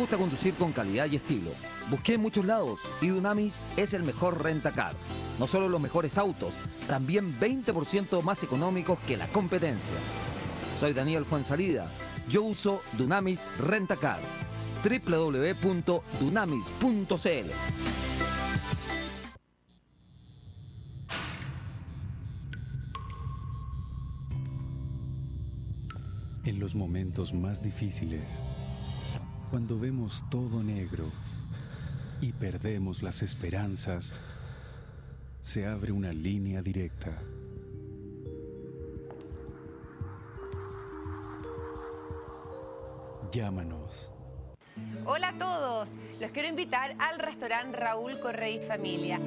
gusta conducir con calidad y estilo. Busqué en muchos lados y Dunamis es el mejor rentacar. No solo los mejores autos, también 20% más económicos que la competencia. Soy Daniel Fuensalida. Yo uso Dunamis Rentacar. www.dunamis.cl. En los momentos más difíciles, cuando vemos todo negro y perdemos las esperanzas, se abre una línea directa. Llámanos. Hola a todos, los quiero invitar al restaurante Raúl Correa y Familia.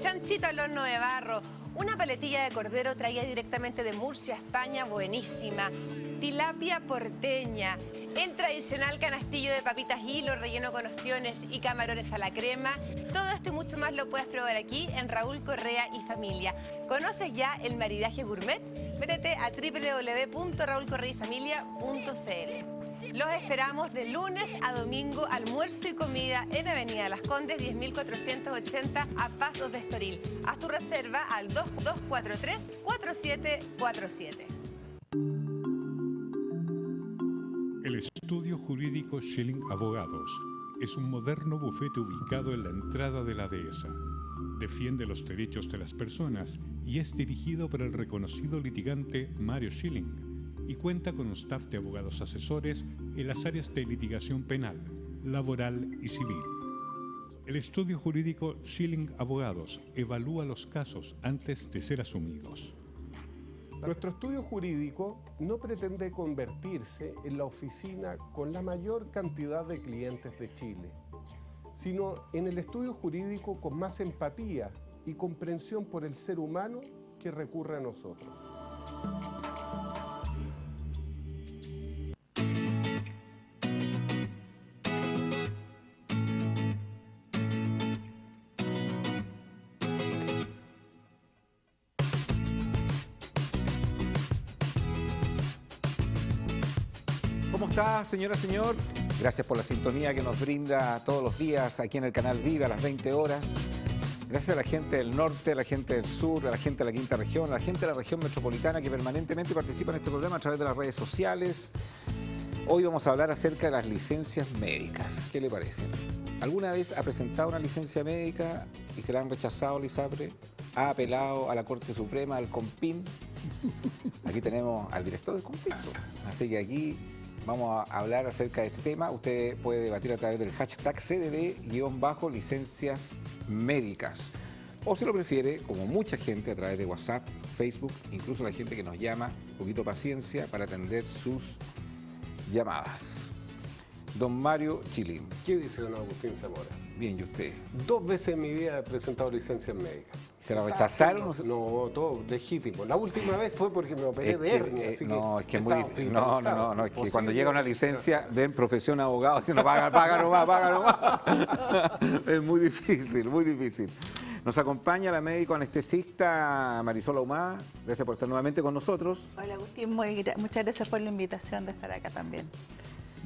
Chanchito al horno de barro, una paletilla de cordero traída directamente de Murcia, España, buenísima. Tilapia porteña, el tradicional canastillo de papitas hilo relleno con ostiones y camarones a la crema. Todo esto y mucho más lo puedes probar aquí en Raúl Correa y Familia. ¿Conoces ya el maridaje gourmet? Métete a www.raulcorreayfamilia.cl. Los esperamos de lunes a domingo, almuerzo y comida en Avenida Las Condes, 10.480 a Pasos de Estoril. Haz tu reserva al 2243-4747. El estudio jurídico Schilling Abogados es un moderno bufete ubicado en la entrada de la dehesa. Defiende los derechos de las personas y es dirigido por el reconocido litigante Mario Schilling y cuenta con un staff de abogados asesores en las áreas de litigación penal, laboral y civil. El estudio jurídico Schilling Abogados evalúa los casos antes de ser asumidos. Nuestro estudio jurídico no pretende convertirse en la oficina con la mayor cantidad de clientes de Chile, sino en el estudio jurídico con más empatía y comprensión por el ser humano que recurre a nosotros. ¿Cómo está, señora, señor? Gracias por la sintonía que nos brinda todos los días aquí en el canal Vive a las 20 horas. Gracias a la gente del norte, a la gente del sur, a la gente de la quinta región, a la gente de la región metropolitana que permanentemente participa en este programa a través de las redes sociales. Hoy vamos a hablar acerca de las licencias médicas. ¿Qué le parece? ¿Alguna vez ha presentado una licencia médica y se la han rechazado al ISAPRE? ¿Ha apelado a la Corte Suprema, al COMPIN? Aquí tenemos al director del COMPIN. Así que aquí vamos a hablar acerca de este tema. Usted puede debatir a través del hashtag CDD-licencias médicas. O si lo prefiere, como mucha gente, a través de WhatsApp, Facebook, incluso la gente que nos llama, un poquito paciencia para atender sus llamadas. Don Mario Schilling. ¿Qué dice don Agustín Zamora? Bien, ¿y usted? 2 veces en mi vida he presentado licencias médicas. ¿Se la rechazaron? No, todo legítimo. La última vez fue porque me operé de hernia. Así no, que es que es muy difícil. No, es que cuando llega una licencia, no. ven profesión abogado, si no paga nomás. Es muy difícil, muy difícil. Nos acompaña la médico anestesista Marisol Ahumada. Gracias por estar nuevamente con nosotros. Hola Agustín, muchas gracias por la invitación de estar acá también.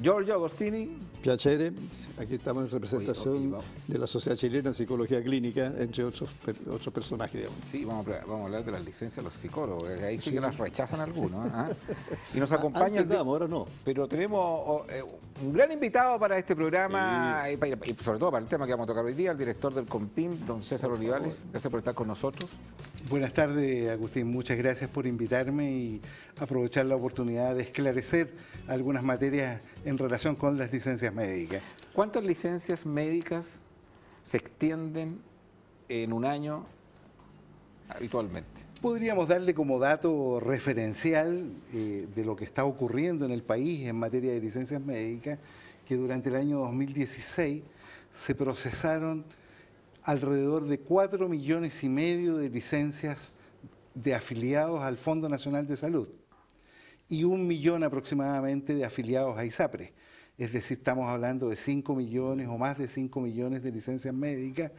Giorgio Agostini. Piacere, aquí estamos en representación de la Sociedad Chilena de Psicología Clínica, entre otros personajes, digamos. Sí, vamos a hablar de las licencias de los psicólogos, ahí sí que las rechazan algunos. Y nos acompaña... ahora no. Pero tenemos un gran invitado para este programa, y sobre todo para el tema que vamos a tocar hoy día, el director del COMPIN, don César Olivales. Gracias por estar con nosotros. Buenas tardes, Agustín. Muchas gracias por invitarme y aprovechar la oportunidad de esclarecer algunas materias en relación con las licencias médicas. ¿Cuántas licencias médicas se extienden en un año habitualmente? Podríamos darle como dato referencial de lo que está ocurriendo en el país en materia de licencias médicas, que durante el año 2016 se procesaron alrededor de 4,5 millones de licencias de afiliados al Fondo Nacional de Salud y 1 millón aproximadamente de afiliados a ISAPRE. Es decir, estamos hablando de 5 millones o más de 5 millones de licencias médicas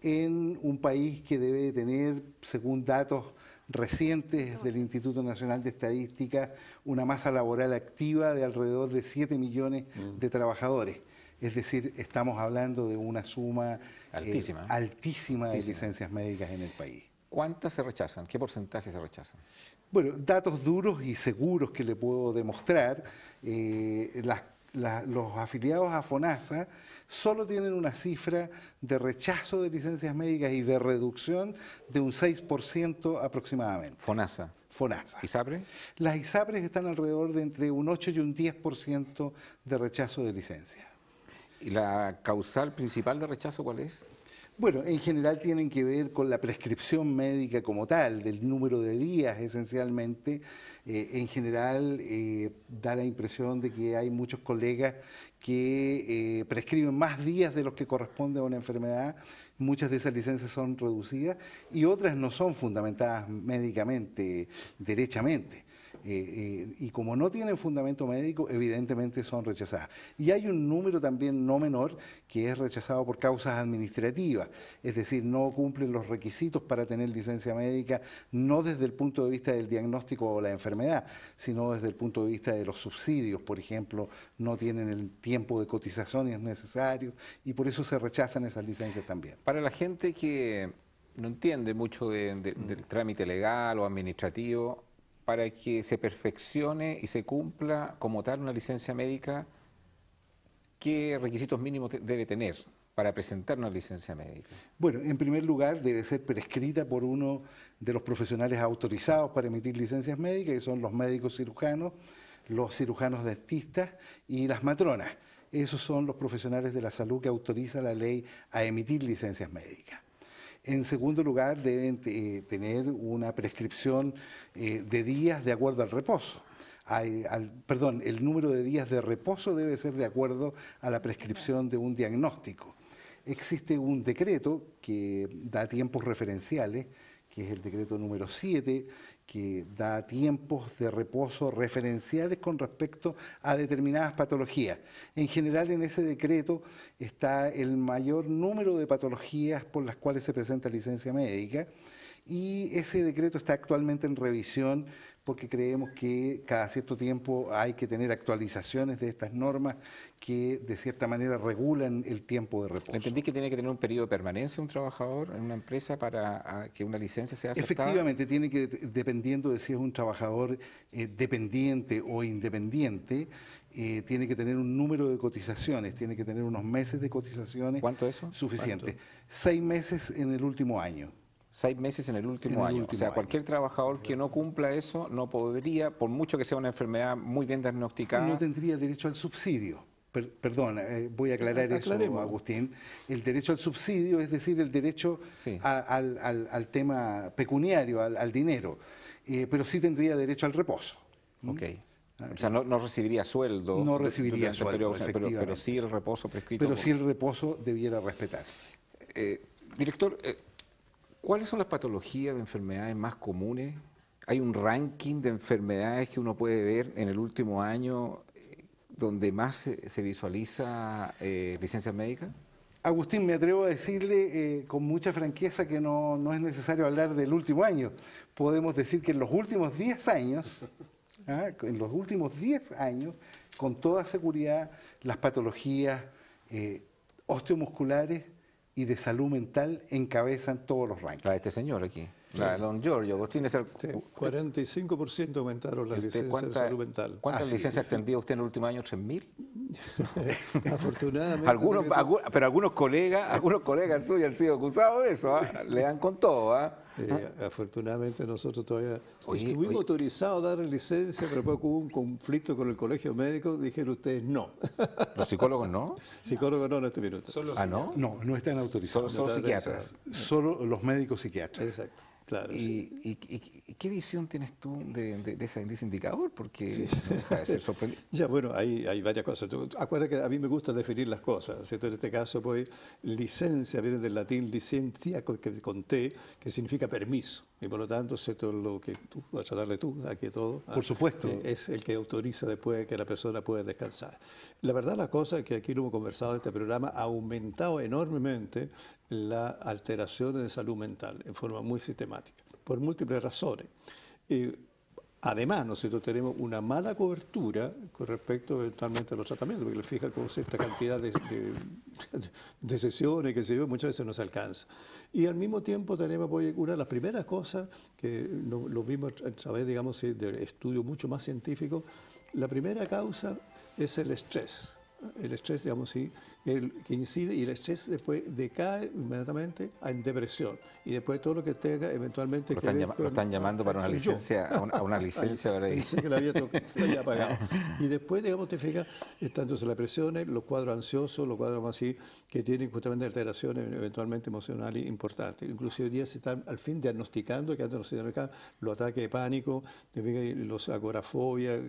en un país que debe tener, según datos recientes del Instituto Nacional de Estadística una masa laboral activa de alrededor de 7 millones de trabajadores. Es decir, estamos hablando de una suma altísima de licencias médicas en el país. ¿Cuántas se rechazan? ¿Qué porcentaje se rechazan? Bueno, datos duros y seguros que le puedo demostrar, los afiliados a FONASA solo tienen una cifra de rechazo de licencias médicas y de reducción de un 6% aproximadamente. FONASA. FONASA. ¿ISAPRE? Las ISAPRES están alrededor de entre un 8 y un 10% de rechazo de licencia. ¿Y la causal principal de rechazo cuál es? Bueno, en general tienen que ver con la prescripción médica como tal, del número de días esencialmente. En general da la impresión de que hay muchos colegas que prescriben más días de los que corresponde a una enfermedad. Muchas de esas licencias son reducidas y otras no son fundamentadas médicamente, derechamente. Y como no tienen fundamento médico, evidentemente son rechazadas. Y hay un número también no menor que es rechazado por causas administrativas, es decir, no cumplen los requisitos para tener licencia médica, no desde el punto de vista del diagnóstico o la enfermedad, sino desde el punto de vista de los subsidios, por ejemplo, no tienen el tiempo de cotizaciones necesario y por eso se rechazan esas licencias también. Para la gente que no entiende mucho del trámite legal o administrativo, para que se perfeccione y se cumpla como tal una licencia médica, ¿qué requisitos mínimos debe tener para presentar una licencia médica? Bueno, en primer lugar debe ser prescrita por uno de los profesionales autorizados para emitir licencias médicas, que son los médicos cirujanos, los cirujanos dentistas y las matronas. Esos son los profesionales de la salud que autoriza la ley a emitir licencias médicas. En segundo lugar, deben tener una prescripción de días de acuerdo al reposo. El número de días de reposo debe ser de acuerdo a la prescripción de un diagnóstico. Existe un decreto que da tiempos referenciales, que es el decreto número 7, que da tiempos de reposo referenciales con respecto a determinadas patologías. En general, en ese decreto está el mayor número de patologías por las cuales se presenta licencia médica y ese decreto está actualmente en revisión porque creemos que cada cierto tiempo hay que tener actualizaciones de estas normas que de cierta manera regulan el tiempo de reposo. Entendí que tiene que tener un periodo de permanencia un trabajador en una empresa para que una licencia sea aceptada. Efectivamente, tiene que, dependiendo de si es un trabajador dependiente o independiente, tiene que tener un número de cotizaciones, tiene que tener unos meses de cotizaciones. ¿Cuánto eso? Suficiente. 6 meses en el último año. 6 meses en el último año. O sea, cualquier trabajador que no cumpla eso no podría, por mucho que sea una enfermedad muy bien diagnosticada. No tendría derecho al subsidio. Perdón, voy a aclarar eso, Agustín. El derecho al subsidio, es decir, el derecho al tema pecuniario, al dinero, pero sí tendría derecho al reposo. Ok. O sea, no recibiría sueldo. No recibiría sueldo, pero sí el reposo prescrito. Pero sí el reposo debiera respetarse. Director, ¿cuáles son las patologías de enfermedades más comunes? ¿Hay un ranking de enfermedades que uno puede ver en el último año donde más se visualiza licencias médicas? Agustín, me atrevo a decirle con mucha franqueza que no es necesario hablar del último año. Podemos decir que en los últimos 10 años, con toda seguridad, las patologías osteomusculares y de salud mental encabezan todos los rankings. La de este señor aquí, la de don Giorgio. Agustín es el... 45% aumentaron las licencias de salud mental. ¿Cuántas licencias atendió usted en el último año? ¿3.000? Afortunadamente. Pero algunos colegas suyos han sido acusados de eso, le dan con todo. Afortunadamente nosotros todavía estuvimos autorizados a dar licencia, pero después hubo un conflicto con el colegio médico, dijeron ustedes no. ¿Los psicólogos no? Psicólogos no en este minuto. No. No están autorizados. Solo psiquiatras. Solo los médicos psiquiatras. Exacto. Claro, ¿Y qué visión tienes tú de ese indicador? Porque no deja de ser sorprendente. Ya, bueno, hay varias cosas. Acuérdate que a mí me gusta definir las cosas, ¿cierto? En este caso, pues, licencia viene del latín licencia, que conté, que significa permiso. Y por lo tanto, ¿cierto? Lo que tú vas a darle tú, aquí todo. Por supuesto. Es el que autoriza después que la persona pueda descansar. La verdad, la cosa es que aquí lo hemos conversado en este programa, ha aumentado enormemente las alteraciones de salud mental en forma muy sistemática. por múltiples razones. Además, nosotros tenemos una mala cobertura con respecto eventualmente a los tratamientos, porque le fija con cierta cantidad de sesiones, que se yo, muchas veces no se alcanza. Y al mismo tiempo tenemos, pues, una de las primeras cosas que lo vimos a través, digamos, de estudios mucho más científicos, la primera causa es el estrés. El estrés, digamos, sí, el que incide, y el estrés después decae inmediatamente en depresión. Y después todo lo que tenga eventualmente... Lo están llamando para una licencia, a una licencia ahora. Dice que la había pagado. Y después, digamos, te fijas, están entonces las depresiones, los cuadros ansiosos, los cuadros más así, que tienen justamente alteraciones eventualmente emocionales importantes. Inclusive hoy día se están al fin diagnosticando, que antes no se diagnosticaban, los ataques de pánico, los agorafobia,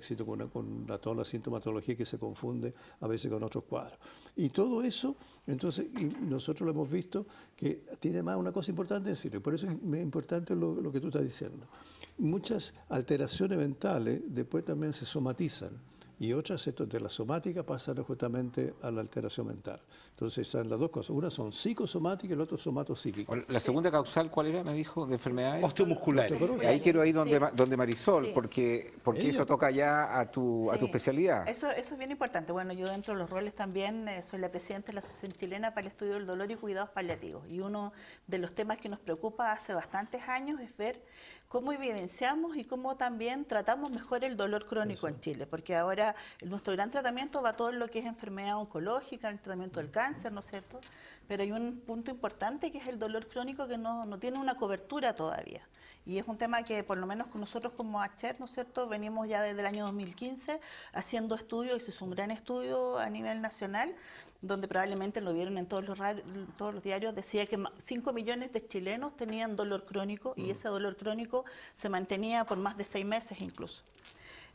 con toda la sintomatología que se confunde a veces con otros cuadros. Y todo eso, entonces, y nosotros lo hemos visto, que tiene más una cosa importante decirle, por eso es importante lo que tú estás diciendo. Muchas alteraciones mentales después también se somatizan, y otras de la somática pasan justamente a la alteración mental. Entonces están las dos cosas. Una son psicosomáticas y la otra somatopsíquica. La segunda causal, ¿cuál era? Me dijo, de enfermedades. Osteomusculares. Ahí quiero ir donde Marisol, porque eso toca ya a tu especialidad. Eso es bien importante. Bueno, yo dentro de los roles también soy la presidenta de la Asociación Chilena para el Estudio del Dolor y Cuidados Paliativos. Y uno de los temas que nos preocupa hace bastantes años es ver cómo evidenciamos y cómo también tratamos mejor el dolor crónico en Chile, porque ahora nuestro gran tratamiento va todo en lo que es enfermedad oncológica, el tratamiento del cáncer, ¿no es cierto? Pero hay un punto importante que es el dolor crónico que no tiene una cobertura todavía. Y es un tema que por lo menos con nosotros como ACHER, ¿no es cierto?, venimos ya desde el año 2015 haciendo estudios, y se hizo un gran estudio a nivel nacional, donde probablemente lo vieron en todos los diarios, decía que 5 millones de chilenos tenían dolor crónico y ese dolor crónico se mantenía por más de 6 meses incluso.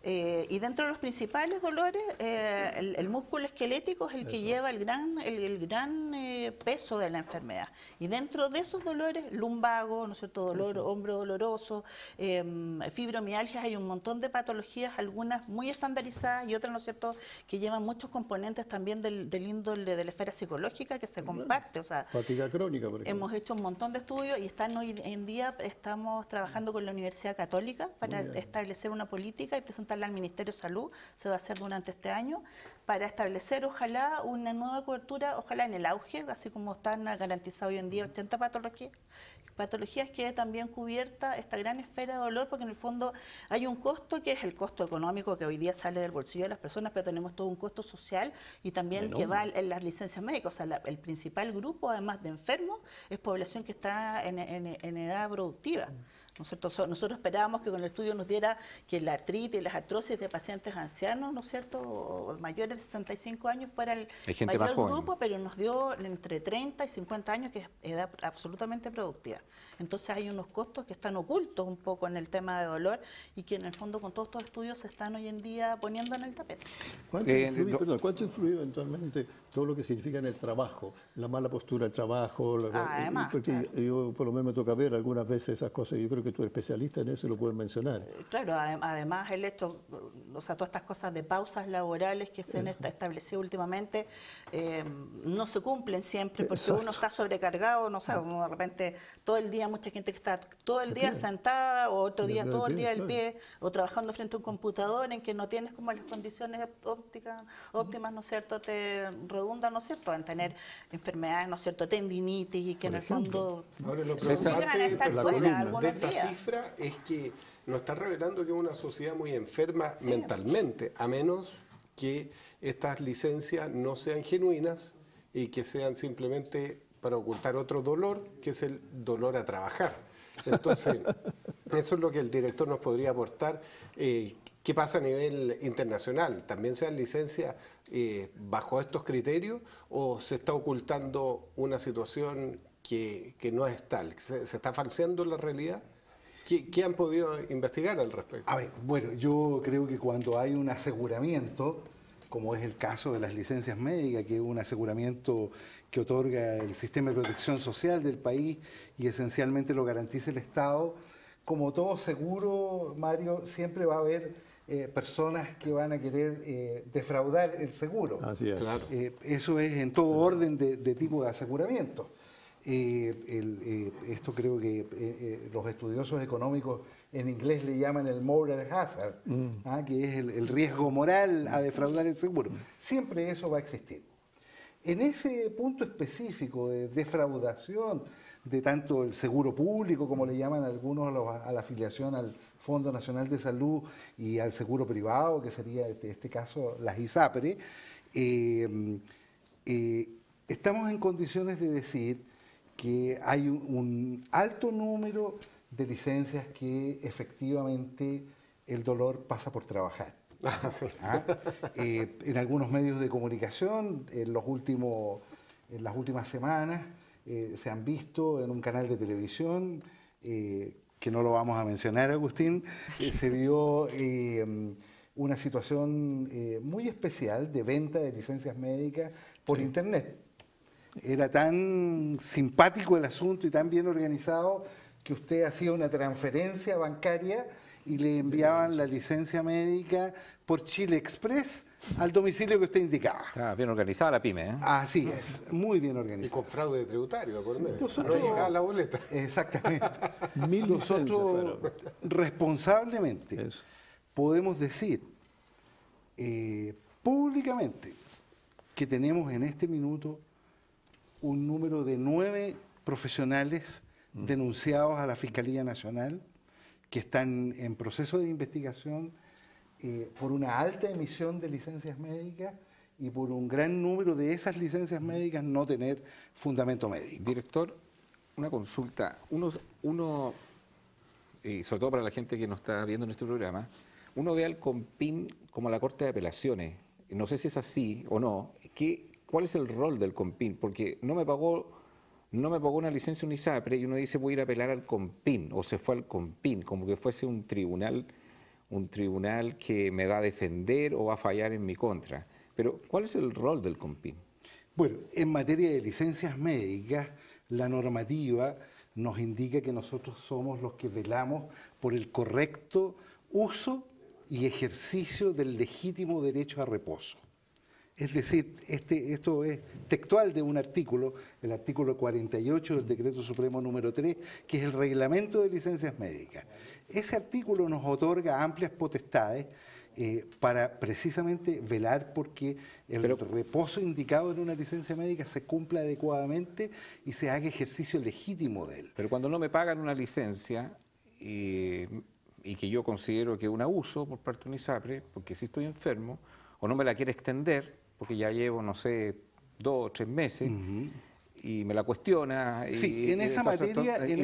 Y dentro de los principales dolores, el músculo esquelético es el que lleva el gran peso de la enfermedad. Y dentro de esos dolores, lumbago, ¿no es cierto?, dolor, hombro doloroso, fibromialgias, hay un montón de patologías, algunas muy estandarizadas y otras, ¿no es cierto?, que llevan muchos componentes también del índole de la esfera psicológica que se comparte. O sea, fatiga crónica, por ejemplo. Hemos hecho un montón de estudios y hoy en día estamos trabajando con la Universidad Católica para establecer una política y presentarla al Ministerio de Salud, se va a hacer durante este año, para establecer ojalá una nueva cobertura, ojalá en el auge, así como están garantizadas hoy en día 80 patologías que también cubierta esta gran esfera de dolor, porque en el fondo hay un costo que es el costo económico que hoy día sale del bolsillo de las personas, pero tenemos todo un costo social y también que va en las licencias médicas. O sea, el principal grupo, además de enfermos, es población que está en edad productiva. ¿No es cierto? Nosotros esperábamos que con el estudio nos diera que la artritis y las artrosis de pacientes ancianos, ¿no es cierto?, o mayores de 65 años fuera el mayor grupo, pero nos dio entre 30 y 50 años, que es edad absolutamente productiva. Entonces hay unos costos que están ocultos un poco en el tema de dolor y que en el fondo con todos estos estudios se están hoy en día poniendo en el tapete. ¿Cuánto influye eventualmente todo lo que significa en el trabajo? La mala postura del trabajo, además, porque yo por lo menos me toca ver algunas veces esas cosas, yo creo que tú eres especialista en eso y lo puedes mencionar. Claro, además el hecho, o sea, todas estas cosas de pausas laborales que se han establecido últimamente no se cumplen siempre porque uno está sobrecargado, no sé, como de repente todo el día, mucha gente que está todo el día sentada o otro día todo el día del pie o trabajando frente a un computador en que no tienes como las condiciones óptimas, ¿no es cierto?, te redundan, ¿no es cierto?, en tener enfermedades, ¿no es cierto?, tendinitis y que en el fondo ahora lo llegan a estar fuera algunos días. Cifra es que nos está revelando que es una sociedad muy enferma mentalmente, a menos que estas licencias no sean genuinas y que sean simplemente para ocultar otro dolor, que es el dolor a trabajar. Entonces, eso es lo que el director nos podría aportar. ¿Qué pasa a nivel internacional? ¿También se dan licencias bajo estos criterios o se está ocultando una situación que no es tal? ¿Se está falseando la realidad? ¿Qué han podido investigar al respecto? A ver, bueno, yo creo que cuando hay un aseguramiento, como es el caso de las licencias médicas, que es un aseguramiento que otorga el sistema de protección social del país y esencialmente lo garantiza el Estado, como todo seguro, Mario, siempre va a haber personas que van a querer defraudar el seguro. Así es. Claro. Eso es en todo orden de tipo de aseguramiento. Esto creo que los estudiosos económicos en inglés le llaman el moral hazard, que es el riesgo moral a defraudar el seguro. Siempre eso va a existir. En ese punto específico de defraudación de tanto el seguro público, como le llaman algunos a la afiliación al Fondo Nacional de Salud, y al seguro privado, que sería en este caso las ISAPRE, estamos en condiciones de decir que hay un alto número de licencias que efectivamente el dolor pasa por trabajar. En algunos medios de comunicación, en las últimas semanas, se han visto en un canal de televisión, que no lo vamos a mencionar, Agustín, se vio una situación muy especial de venta de licencias médicas por Internet. Era tan simpático el asunto y tan bien organizado que usted hacía una transferencia bancaria y le enviaban la licencia médica por Chile Express al domicilio que usted indicaba. Está bien organizada la pyme, ¿eh? Así es, muy bien organizada. Y con fraude tributario, acuérdense. Nosotros, no llegaba la boleta. Exactamente. 1000 licencias Nosotros responsablemente podemos decir públicamente que tenemos en este minuto un número de 9 profesionales denunciados a la Fiscalía Nacional que están en proceso de investigación por una alta emisión de licencias médicas y por un gran número de esas licencias médicas no tener fundamento médico. Director, una consulta. Uno sobre todo para la gente que nos está viendo en este programa, uno ve al COMPIN como la Corte de Apelaciones. No sé si es así o no. ¿Cuál es el rol del COMPIN? Porque no me pagó una licencia un ISAPRE y uno dice voy a ir a apelar al COMPIN, o se fue al COMPIN, como que fuese un tribunal que me va a defender o va a fallar en mi contra. Pero, ¿cuál es el rol del COMPIN? Bueno, en materia de licencias médicas, la normativa nos indica que nosotros somos los que velamos por el correcto uso y ejercicio del legítimo derecho a reposo. Es decir, esto es textual de un artículo, el artículo 48 del Decreto Supremo número 3, que es el reglamento de licencias médicas. Ese artículo nos otorga amplias potestades para precisamente velar porque el reposo indicado en una licencia médica se cumpla adecuadamente y se haga ejercicio legítimo de él. Pero cuando no me pagan una licencia y que yo considero que es un abuso por parte de un ISAPRE, porque si estoy enfermo, o no me la quiere extender, porque ya llevo, no sé, 2 o 3 meses, y me la cuestiona. Sí, en esa materia... Y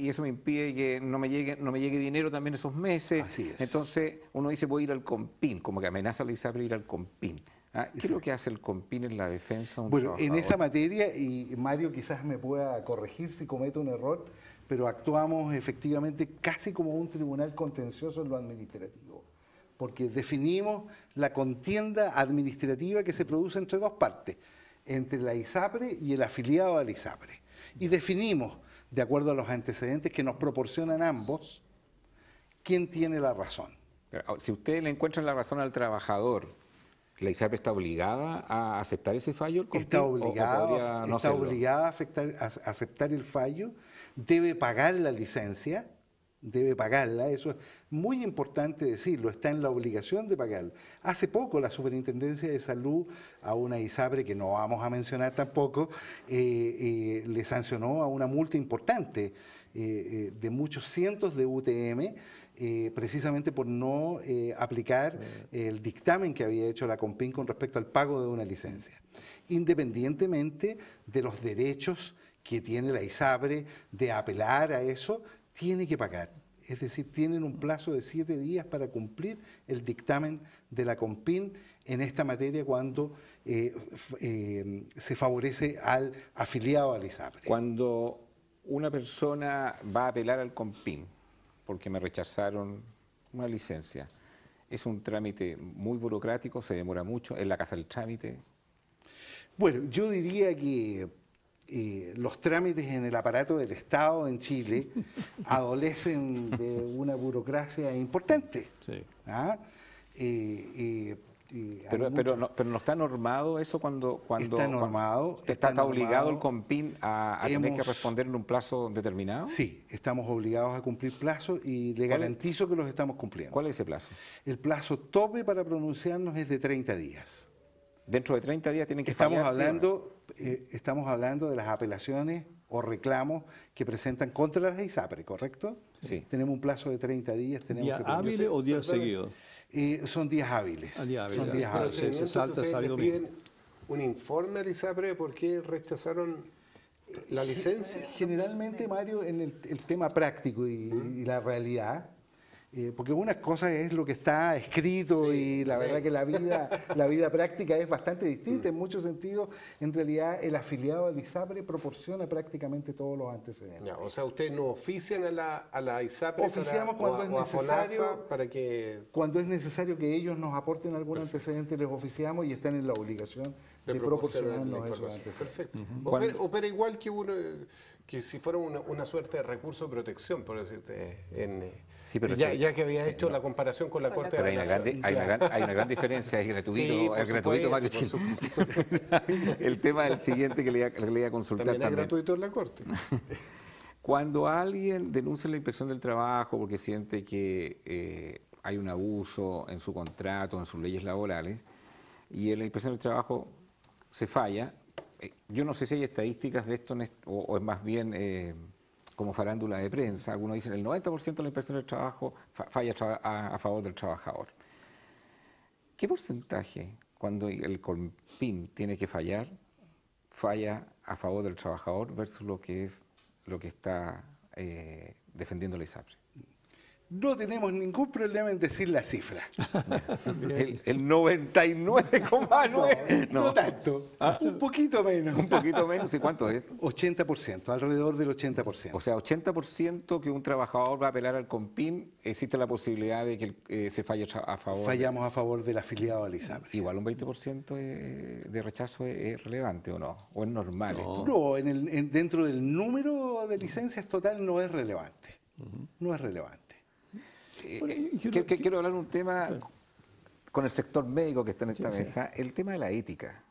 eso me impide que no me llegue dinero también esos meses. Así es. Entonces uno dice voy a ir al COMPIN, como que amenaza al ISAPRE ir al COMPIN. ¿Qué es lo que hace el COMPIN en la defensa de un trabajador? En esa materia, y Mario quizás me pueda corregir si cometo un error, pero actuamos efectivamente casi como un tribunal contencioso en lo administrativo, porque definimos la contienda administrativa que se produce entre dos partes, entre la ISAPRE y el afiliado a la ISAPRE. Y definimos, de acuerdo a los antecedentes que nos proporcionan ambos, quién tiene la razón. Pero, si usted le encuentra la razón al trabajador, ¿la ISAPRE está obligada a aceptar ese fallo? Está obligada a aceptar el fallo, debe pagar la licencia, debe pagarla, eso es muy importante decirlo, está en la obligación de pagarla. Hace poco la Superintendencia de Salud a una ISAPRE, que no vamos a mencionar tampoco, le sancionó a una multa importante de muchos cientos de UTM, precisamente por no aplicar el dictamen que había hecho la COMPIN con respecto al pago de una licencia, independientemente de los derechos que tiene la ISAPRE de apelar a eso, tiene que pagar. Es decir, tienen un plazo de 7 días para cumplir el dictamen de la COMPIN en esta materia cuando se favorece al afiliado a la ISAPRE. Cuando una persona va a apelar al COMPIN porque me rechazaron una licencia, ¿es un trámite muy burocrático? ¿Se demora mucho? ¿Es la casa del trámite? Bueno, yo diría que los trámites en el aparato del Estado en Chile adolecen de una burocracia importante. Sí. Pero no está normado eso cuando está normado. ¿Está obligado el CONPIN a tener que responder en un plazo determinado? Sí, estamos obligados a cumplir plazos y le garantizo que los estamos cumpliendo. ¿Cuál es ese plazo? El plazo tope para pronunciarnos es de 30 días. Dentro de 30 días tienen que estamos fallar. Estamos hablando de las apelaciones o reclamos que presentan contra las ISAPRE, ¿correcto? Sí. Tenemos un plazo de 30 días. ¿Días hábiles o días seguidos? Son días hábiles. Son días Pero se salta sábado y piden un informe al ISAPRE de por qué rechazaron la licencia. Generalmente, Mario, en el tema práctico y la realidad, porque una cosa es lo que está escrito y la verdad que la vida práctica es bastante distinta. En muchos sentidos, en realidad, el afiliado al ISAPRE proporciona prácticamente todos los antecedentes. Ya, o sea, ustedes no ofician a la ISAPRE Oficiamos cuando es necesario, para que... Cuando es necesario que ellos nos aporten algún antecedente, les oficiamos y están en la obligación de proporcionarnos esos antecedentes. Perfecto. Opera igual que uno, que si fuera una suerte de recurso de protección, por decirte, Sí, pero ya que había hecho la comparación con la Corte de Apelaciones. Hay una gran diferencia, es gratuito, sí, gratuito, Mario Chile. El tema es el siguiente que le iba a consultar también. Es gratuito en la Corte. Cuando alguien denuncia la Inspección del Trabajo porque siente que hay un abuso en su contrato, en sus leyes laborales, y en la Inspección del Trabajo se falla, yo no sé si hay estadísticas de esto o es más bien... como farándula de prensa, algunos dicen el 90% de la Inspección del Trabajo falla a favor del trabajador. ¿Qué porcentaje, cuando el CONPIN tiene que fallar, falla a favor del trabajador versus lo que está defendiendo la ISAPRE? No tenemos ningún problema en decir la cifra. El 99,9%. No tanto, un poquito menos. Un poquito menos, ¿y cuánto es? 80%, alrededor del 80%. O sea, 80% que un trabajador va a apelar al CONPIN, existe la posibilidad de que se falle a favor. Fallamos a favor del afiliado al ISAPRE. Igual un 20% de rechazo es relevante, ¿o no? ¿O es normal esto? No, dentro del número de licencias total no es relevante. No es relevante. Quiero hablar un tema con el sector médico que está en esta mesa, el tema de la ética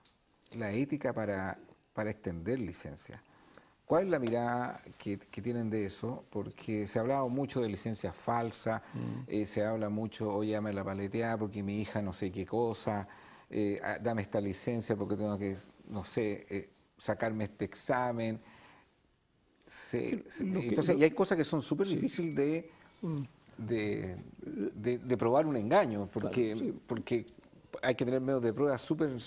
para extender licencias. ¿Cuál es la mirada que tienen de eso? Porque se ha hablado mucho de licencias falsas, se habla mucho, oye, dame la paleteada porque mi hija no sé qué cosa, dame esta licencia porque tengo que, no sé, sacarme este examen. Entonces, y hay cosas que son súper difíciles de probar un engaño, porque hay que tener medios de prueba súper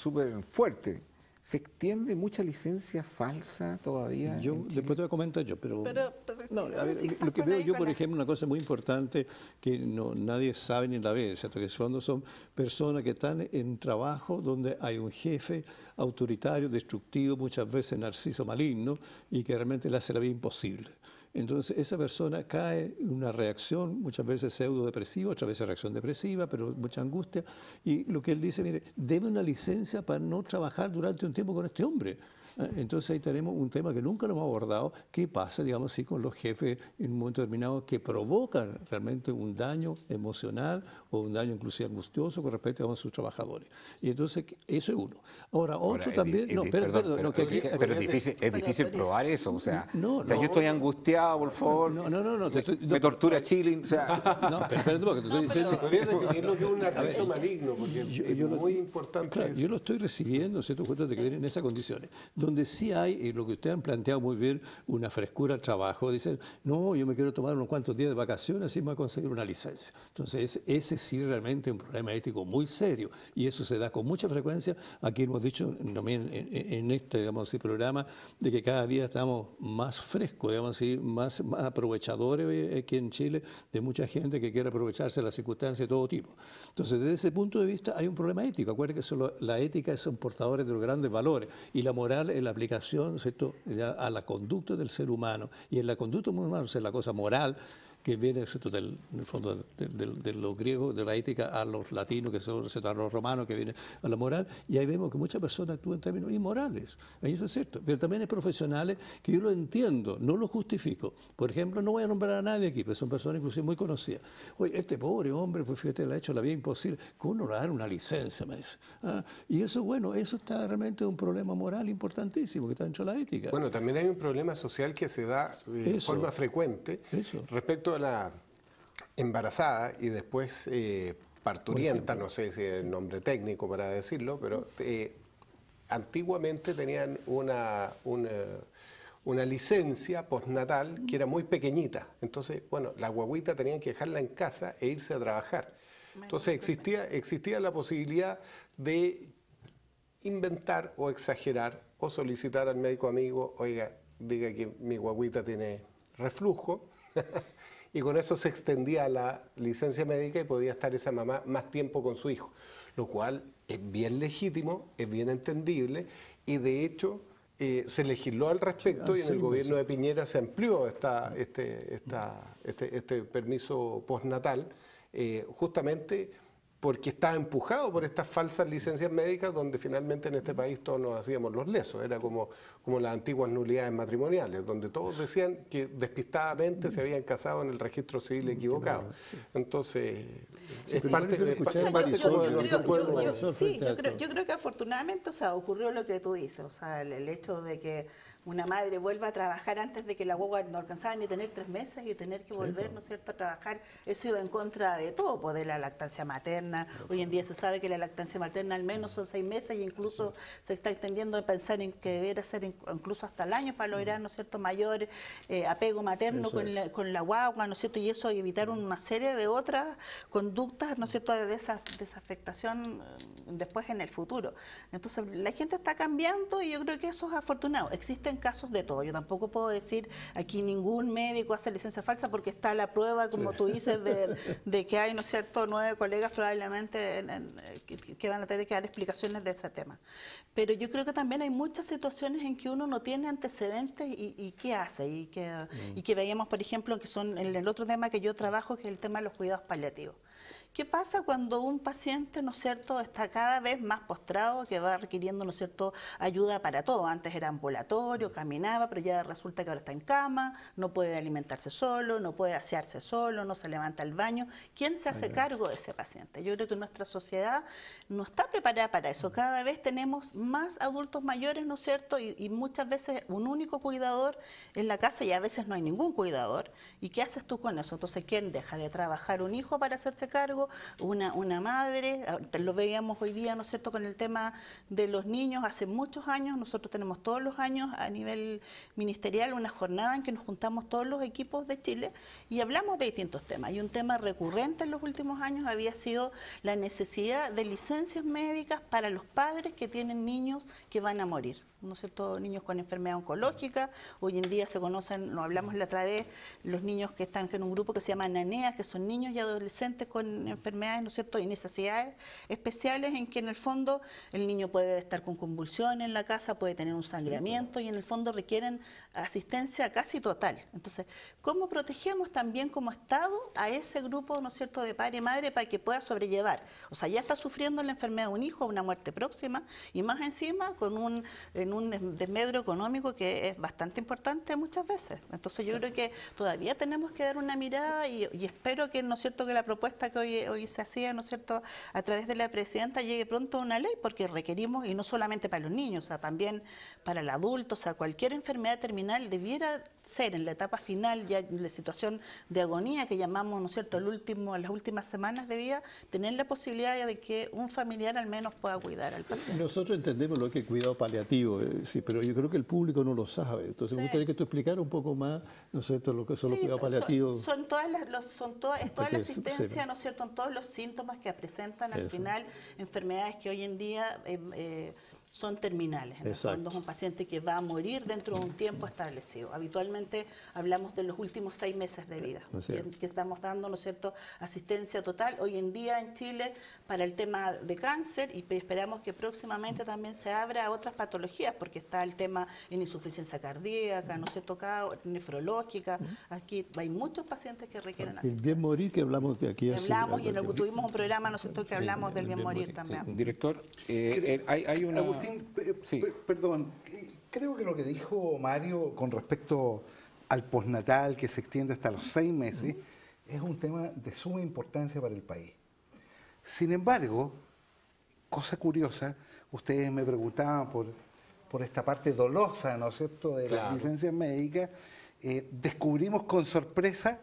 fuertes. ¿Se extiende mucha licencia falsa todavía? Después te voy a comentar yo, pero no, a ver, lo que veo yo, por ejemplo, una cosa muy importante que nadie sabe ni la ve, ¿cierto? Que en el fondo son personas que están en trabajo donde hay un jefe autoritario, destructivo, muchas veces narciso maligno, y que realmente le hace la vida imposible. Entonces esa persona cae en una reacción, muchas veces pseudo-depresiva, otras veces reacción depresiva, pero mucha angustia. Y lo que él dice, mire, deme una licencia para no trabajar durante un tiempo con este hombre. Entonces ahí tenemos un tema que nunca lo hemos abordado, qué pasa, digamos así, con los jefes en un momento determinado que provocan realmente un daño emocional o un daño inclusive angustioso con respecto a sus trabajadores. Y entonces eso es uno. Ahora otro también... Pero es difícil probar eso, o sea, yo estoy angustiado, por favor, me tortura Chile, o sea... No, espérate porque te estoy diciendo... Podrías definir lo que es un narciso maligno, porque es muy importante. Claro, yo lo estoy recibiendo, ¿cierto? Cuentas de que vienen en esas condiciones. Donde sí hay, lo que ustedes han planteado muy bien, una frescura al trabajo. Dicen, no, yo me quiero tomar unos cuantos días de vacaciones, así me voy a conseguir una licencia. Entonces, ese sí realmente es un problema ético muy serio. Y eso se da con mucha frecuencia. Aquí hemos dicho también en este, digamos así, programa, de que cada día estamos más frescos, digamos así, más aprovechadores aquí en Chile, de mucha gente que quiere aprovecharse de las circunstancias de todo tipo. Entonces, desde ese punto de vista hay un problema ético. Acuérdense que la ética son portadores de los grandes valores y la moral es la aplicación, ¿cierto?, a la conducta del ser humano. Y en la conducta humana, o sea, la cosa moral, que viene en el fondo de los griegos, de la ética, a los latinos, que son a los romanos, que viene a la moral, y ahí vemos que muchas personas actúan en términos inmorales. Ahí eso es cierto. Pero también hay profesionales que yo lo entiendo, no lo justifico. Por ejemplo, no voy a nombrar a nadie aquí, pero son personas inclusive muy conocidas. Oye, este pobre hombre, pues fíjate, le ha hecho la vida imposible. ¿Cómo no le va a dar una licencia? Me dice. Y eso, bueno, eso está realmente un problema moral importantísimo que está dentro de la ética. Bueno, también hay un problema social que se da de forma frecuente respecto a la embarazada y después parturienta, no sé si es el nombre técnico para decirlo, pero antiguamente tenían una licencia postnatal que era muy pequeñita. Entonces, bueno, la guagüita tenían que dejarla en casa e irse a trabajar. Entonces existía la posibilidad de inventar o exagerar o solicitar al médico amigo, oiga, diga que mi guagüita tiene reflujo, y con eso se extendía la licencia médica y podía estar esa mamá más tiempo con su hijo, lo cual es bien legítimo, es bien entendible, y de hecho se legisló al respecto y en el gobierno de Piñera se amplió este permiso postnatal, justamente porque estaba empujado por estas falsas licencias médicas donde finalmente en este país todos nos hacíamos los lesos. Era como las antiguas nulidades matrimoniales, donde todos decían que despistadamente se habían casado en el registro civil equivocado. Entonces, es parte de nuestro juego. Yo creo que afortunadamente, o sea, ocurrió lo que tú dices, o sea, el hecho de que una madre vuelva a trabajar antes de que la guagua no alcanzaba ni tener 3 meses y tener que volver, ¿no es cierto?, a trabajar, eso iba en contra de todo, pues, de la lactancia materna. Hoy en día se sabe que la lactancia materna al menos son 6 meses y incluso se está extendiendo a pensar en que debiera ser incluso hasta el año para lograr, ¿no es cierto?, mayor apego materno con la guagua, ¿no es cierto?, y eso evitar una serie de otras conductas, ¿no es cierto?, de desafectación después en el futuro. Entonces la gente está cambiando y yo creo que eso es afortunado. Existen casos de todo. Yo tampoco puedo decir aquí ningún médico hace licencia falsa porque está la prueba, como tú dices, de que hay, ¿no es cierto?, 9 colegas probablemente que van a tener que dar explicaciones de ese tema. Pero yo creo que también hay muchas situaciones en que uno no tiene antecedentes y qué hace. Y que veíamos, por ejemplo, que son el otro tema que yo trabajo, que es el tema de los cuidados paliativos. ¿Qué pasa cuando un paciente, ¿no es cierto?, está cada vez más postrado, que va requiriendo, ¿no es cierto?, ayuda para todo? Antes era ambulatorio, caminaba, pero ya resulta que ahora está en cama, no puede alimentarse solo, no puede asearse solo, no se levanta al baño. ¿Quién se hace cargo de ese paciente? Yo creo que nuestra sociedad no está preparada para eso. Cada vez tenemos más adultos mayores, ¿no es cierto?, y muchas veces un único cuidador en la casa y a veces no hay ningún cuidador. ¿Y qué haces tú con eso? Entonces, ¿quién deja de trabajar? ¿Un hijo para hacerse cargo? Una madre, lo veíamos hoy día, ¿no es cierto?, con el tema de los niños. Hace muchos años, nosotros tenemos todos los años a nivel ministerial una jornada en que nos juntamos todos los equipos de Chile y hablamos de distintos temas. Y un tema recurrente en los últimos años había sido la necesidad de licencias médicas para los padres que tienen niños que van a morir, ¿no es cierto?, niños con enfermedad oncológica. Hoy en día se conocen, lo hablamos la otra vez, los niños que están en un grupo que se llama NANEA, que son niños y adolescentes con enfermedades, ¿no es cierto?, y necesidades especiales, en que en el fondo el niño puede estar con convulsiones en la casa, puede tener un sangramiento y en el fondo requieren asistencia casi total. Entonces, ¿cómo protegemos también como Estado a ese grupo, ¿no es cierto?, de padre y madre para que pueda sobrellevar? O sea, ya está sufriendo la enfermedad de un hijo, una muerte próxima, y más encima con un desmedro económico que es bastante importante muchas veces. Entonces yo creo que todavía tenemos que dar una mirada y espero que, ¿no es cierto?, que la propuesta que hoy se hacía, ¿no es cierto?, a través de la presidenta llegue pronto a una ley, porque requerimos, y no solamente para los niños, o sea, también para el adulto, o sea, cualquier enfermedad terminal debiera ser en la etapa final, ya en la situación de agonía que llamamos, ¿no es cierto?, las últimas semanas de vida, tener la posibilidad de que un familiar al menos pueda cuidar al paciente. Nosotros entendemos lo que es cuidado paliativo, sí, pero yo creo que el público no lo sabe. Entonces me gustaría que tú explicaras un poco más, ¿no es cierto?, lo que son los cuidados paliativos. Es toda la asistencia, ¿no es cierto?, en todos los síntomas que presentan al final enfermedades que hoy en día son terminales. En el fondo es un paciente que va a morir dentro de un tiempo establecido. Habitualmente hablamos de los últimos 6 meses de vida, que estamos dando, ¿no es cierto?, asistencia total hoy en día en Chile para el tema de cáncer, y esperamos que próximamente también se abra a otras patologías, porque está el tema en insuficiencia cardíaca, ¿no es cierto?, nefrológica. Aquí hay muchos pacientes que requieren asistencia. El bien morir que hablamos de aquí. Hablamos y tuvimos un programa, ¿no es cierto?, que hablamos del bien morir también. Sí. Director, hay una... Agustín, perdón, creo que lo que dijo Mario con respecto al postnatal que se extiende hasta los 6 meses es un tema de suma importancia para el país. Sin embargo, cosa curiosa, ustedes me preguntaban por esta parte dolosa, ¿no es cierto?, de las licencias médicas. Descubrimos con sorpresa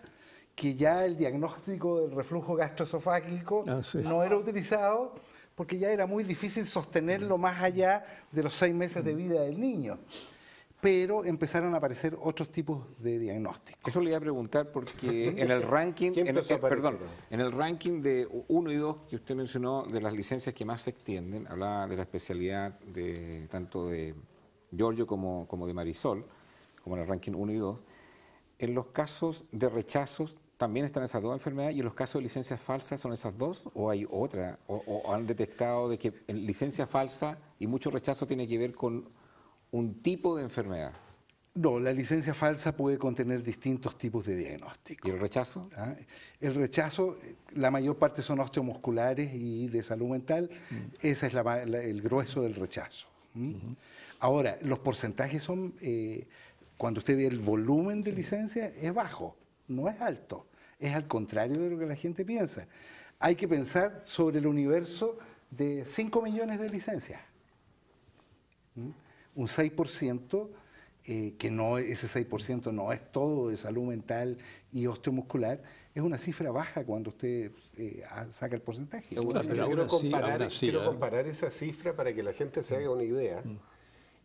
que ya el diagnóstico del reflujo gastroesofágico no era utilizado, porque ya era muy difícil sostenerlo más allá de los 6 meses de vida del niño. Pero empezaron a aparecer otros tipos de diagnósticos. Eso le iba a preguntar porque en el ranking, en el ranking de 1 y 2 que usted mencionó de las licencias que más se extienden, hablaba de la especialidad de tanto de Giorgio como de Marisol, como en el ranking 1 y 2. En los casos de rechazos también están esas 2 enfermedades, y en los casos de licencias falsas son esas 2, o hay otra, o han detectado de que en licencia falsa y mucho rechazo tiene que ver con un tipo de enfermedad. No, la licencia falsa puede contener distintos tipos de diagnósticos. ¿Y el rechazo? El rechazo, la mayor parte son osteomusculares y de salud mental. Ese es el grueso del rechazo. Ahora, los porcentajes son, cuando usted ve el volumen de licencia, es bajo, no es alto. Es al contrario de lo que la gente piensa. Hay que pensar sobre el universo de 5 millones de licencias. Un 6%, que no, ese 6% no es todo de salud mental y osteomuscular, es una cifra baja cuando usted saca el porcentaje. Quiero comparar esa cifra para que la gente se haga una idea.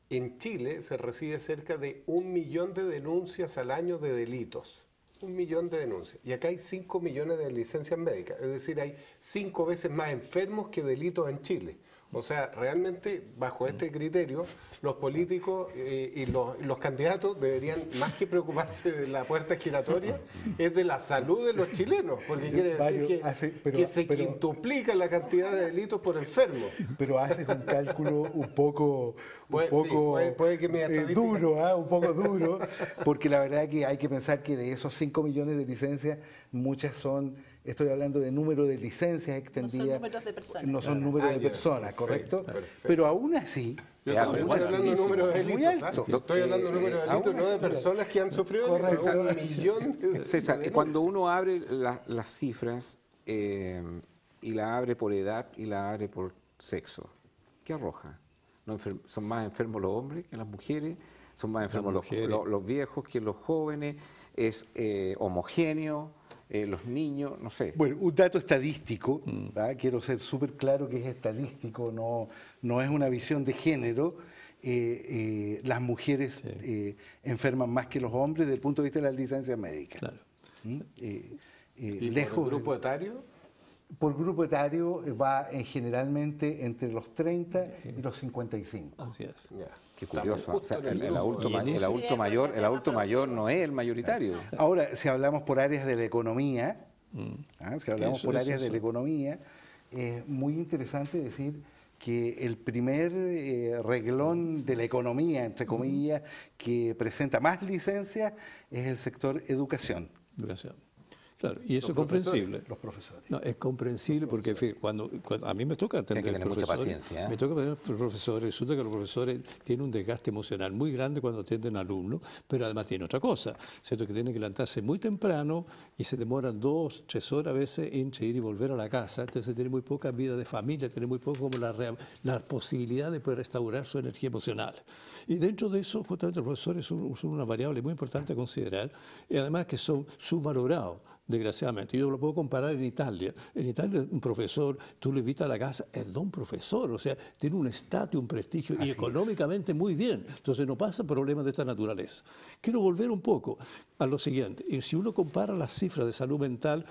En Chile se recibe cerca de 1 millón de denuncias al año de delitos. 1 millón de denuncias. Y acá hay 5 millones de licencias médicas. Es decir, hay 5 veces más enfermos que delitos en Chile. O sea, realmente, bajo este criterio, los políticos y los candidatos deberían, más que preocuparse de la puerta giratoria, es de la salud de los chilenos, porque quiere decir que se quintuplica la cantidad de delitos por enfermo. Pero haces un cálculo un poco puede que mi estadística... duro, un poco duro, porque la verdad que hay que pensar que de esos 5 millones de licencias, muchas son... Estoy hablando de número de licencias extendidas. No son números de personas. No son números de personas, ¿correcto? Perfecto. Pero aún así... Estoy hablando de número de delitos. Estoy hablando de número de delitos, no de personas que han sufrido 1 millón. César, cuando uno abre las cifras y la abre por edad y la abre por sexo, ¿qué arroja? ¿Son más enfermos los hombres que las mujeres? ¿Son más enfermos los viejos que los jóvenes? ¿Es homogéneo? Los niños, no sé. Bueno, un dato estadístico, quiero ser súper claro que es estadístico, no es una visión de género. Las mujeres enferman más que los hombres desde el punto de vista de las licencias médicas. Claro. ¿Y por grupo etario? Por grupo etario va generalmente entre los 30 y los 55. Así es. Qué curioso. O sea, el adulto mayor no es el mayoritario. Ahora, si hablamos por áreas de la economía, la economía, es muy interesante decir que el primer reglón de la economía, entre comillas, que presenta más licencias es el sector educación. Claro, y eso es comprensible. Los profesores. No, es comprensible porque cuando a mí me toca atender que tener mucha paciencia. Me toca atender profesores. Resulta que los profesores tienen un desgaste emocional muy grande cuando atienden alumnos, pero además tiene otra cosa, ¿cierto? Que tienen que levantarse muy temprano y se demoran 2, 3 horas a veces entre ir y volver a la casa. Entonces tiene muy poca vida de familia, tiene muy poco como la posibilidad de poder restaurar su energía emocional. Y dentro de eso, justamente los profesores son una variable muy importante a considerar, y además que son subvalorados. desgraciadamente. Yo lo puedo comparar en Italia. En Italia un profesor, tú lo invitas a la casa, es don profesor, o sea, tiene un estatus, un prestigio y económicamente muy bien. Entonces no pasa problemas de esta naturaleza. Quiero volver un poco a lo siguiente. Y si uno compara las cifras de salud mental,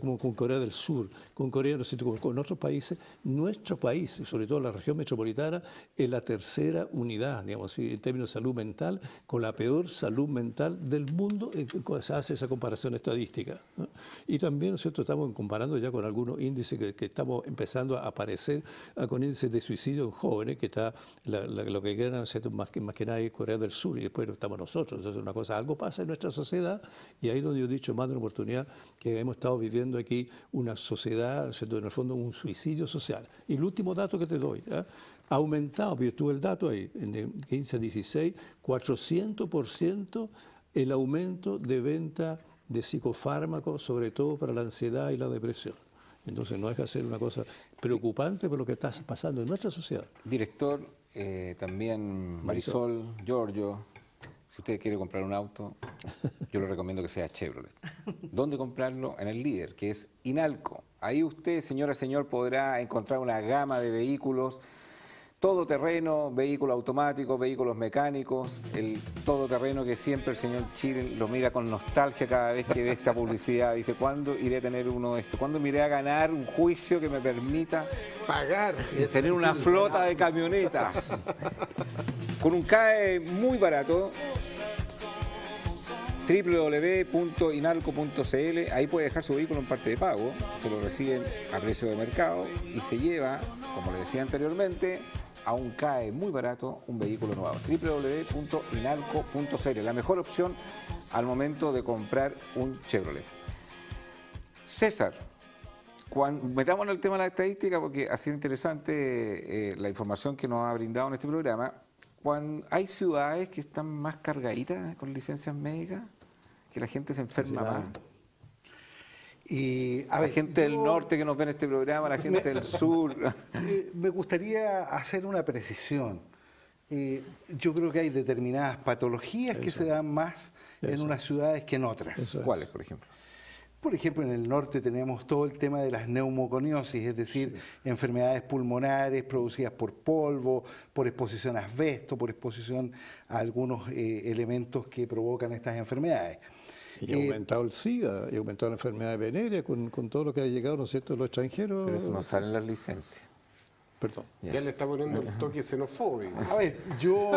como con Corea del Sur, con Corea, con otros países, nuestro país, sobre todo la región metropolitana, es la tercera unidad, digamos, en términos de salud mental, con la peor salud mental del mundo, se hace esa comparación estadística, ¿no? Y también, ¿no es cierto?, estamos comparando ya con algunos índices que estamos empezando a aparecer, con índices de suicidio en jóvenes, que está lo que quedan, ¿no es cierto?, más que nada es Corea del Sur, y después estamos nosotros. Entonces, una cosa, algo pasa en nuestra sociedad, y ahí donde yo he dicho más de una oportunidad que hemos estado viviendo aquí una sociedad, ¿no es cierto?, en el fondo un suicidio social. Y el último dato que te doy, ha aumentado, yo tuve el dato ahí, en 15 a 16, 400% el aumento de venta de psicofármacos, sobre todo para la ansiedad y la depresión. Entonces no deja de ser una cosa preocupante por lo que está pasando en nuestra sociedad. Director, también Marisol, Giorgio, si usted quiere comprar un auto, yo le recomiendo que sea Chevrolet. ¿Dónde comprarlo? En el líder, que es Inalco. Ahí usted, señora, señor, podrá encontrar una gama de vehículos, todoterreno, vehículos automáticos, vehículos mecánicos, el todoterreno que siempre el señor Chile lo mira con nostalgia cada vez que ve esta publicidad. Dice, ¿cuándo iré a tener uno de estos? ¿Cuándo me iré a ganar un juicio que me permita pagar, tener una flota de camionetas? Con un CAE muy barato, www.inalco.cl, ahí puede dejar su vehículo en parte de pago, se lo reciben a precio de mercado y se lleva, como le decía anteriormente, a un CAE muy barato un vehículo nuevo. www.inalco.cl, la mejor opción al momento de comprar un Chevrolet. César, metamos en el tema de la estadística porque ha sido interesante la información que nos ha brindado en este programa. Hay ciudades que están más cargaditas con licencias médicas, que la gente se enferma más. Y, la gente del norte que nos ve en este programa, la gente del sur. Me gustaría hacer una precisión. Yo creo que hay determinadas patologías que se dan más en unas ciudades que en otras. ¿Cuáles, por ejemplo? Por ejemplo, en el norte tenemos todo el tema de las neumoconiosis, es decir, enfermedades pulmonares producidas por polvo, por exposición a asbesto, por exposición a algunos elementos que provocan estas enfermedades. Y ha aumentado el SIDA, y ha aumentado la enfermedad venérea con todo lo que ha llegado, ¿no es cierto?, los extranjeros. Pero eso no sale en las licencias. Perdón. Ya le está poniendo el toque xenofóbico. A ver, yo,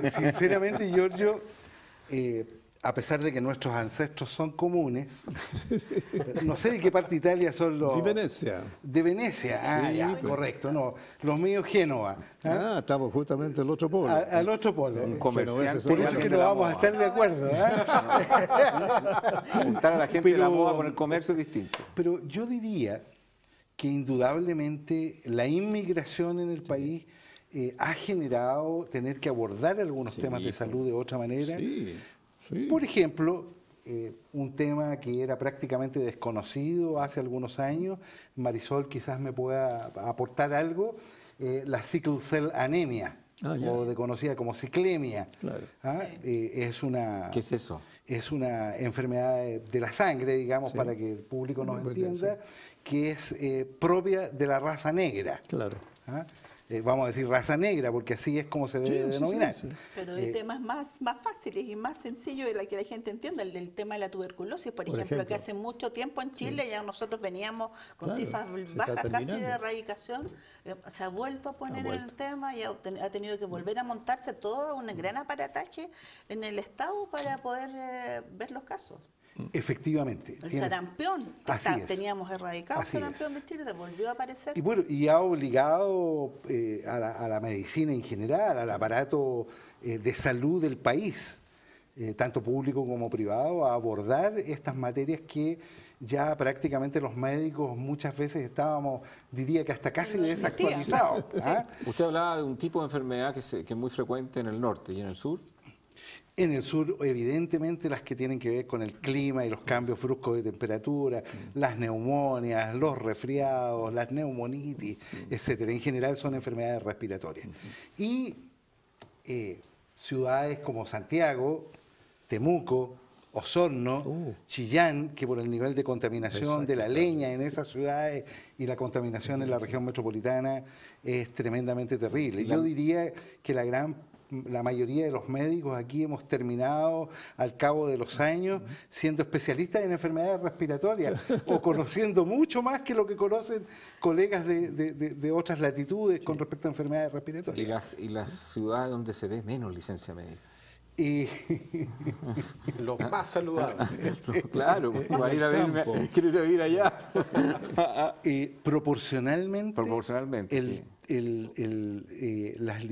sinceramente, Giorgio, a pesar de que nuestros ancestros son comunes, no sé de qué parte de Italia son los... De Venecia. De Venecia, sí, ya, correcto, no. Los míos Génova. Estamos justamente al otro polo. Al otro polo. Un comerciante. Por eso es que no vamos a estar de acuerdo. Juntar a la gente de la moda con el comercio es distinto. Pero yo diría que indudablemente la inmigración en el país ha generado tener que abordar algunos temas de salud de otra manera. Sí. Por ejemplo, un tema que era prácticamente desconocido hace algunos años, Marisol quizás me pueda aportar algo, la sickle cell anemia, o conocida como ciclemia. Claro. Es una... ¿Qué es eso? Es una enfermedad de la sangre, digamos, para que el público nos entienda, que es propia de la raza negra. Claro. Vamos a decir raza negra, porque así es como se debe denominar. Pero hay temas más fáciles y más sencillos de la que la gente entienda. El tema de la tuberculosis, por ejemplo, que hace mucho tiempo en Chile ya nosotros veníamos con cifras bajas casi de erradicación. Se ha vuelto a poner el tema y ha tenido que volver a montarse todo un gran aparataje en el Estado para poder ver los casos. Efectivamente. El sarampión, teníamos erradicado el sarampión de Chile, volvió a aparecer. Y bueno, y ha obligado a la medicina en general, al aparato de salud del país, tanto público como privado, a abordar estas materias que ya prácticamente los médicos muchas veces estábamos, diría que hasta casi desactualizados. Usted hablaba de un tipo de enfermedad que es muy frecuente en el norte y en el sur. En el sur, evidentemente, las que tienen que ver con el clima y los cambios bruscos de temperatura, las neumonias, los resfriados, las neumonitis, etcétera. En general son enfermedades respiratorias. Y ciudades como Santiago, Temuco, Osorno, Chillán, que por el nivel de contaminación de la leña en esas ciudades y la contaminación en la región metropolitana es tremendamente terrible. Yo diría que la mayoría de los médicos aquí hemos terminado al cabo de los años siendo especialistas en enfermedades respiratorias o conociendo mucho más que lo que conocen colegas de otras latitudes con respecto a enfermedades respiratorias. ¿Y las ciudades donde se ve menos licencia médica? Los más saludables. Claro, para ir a verme, quiero ir a vivir allá. Proporcionalmente, sí. Las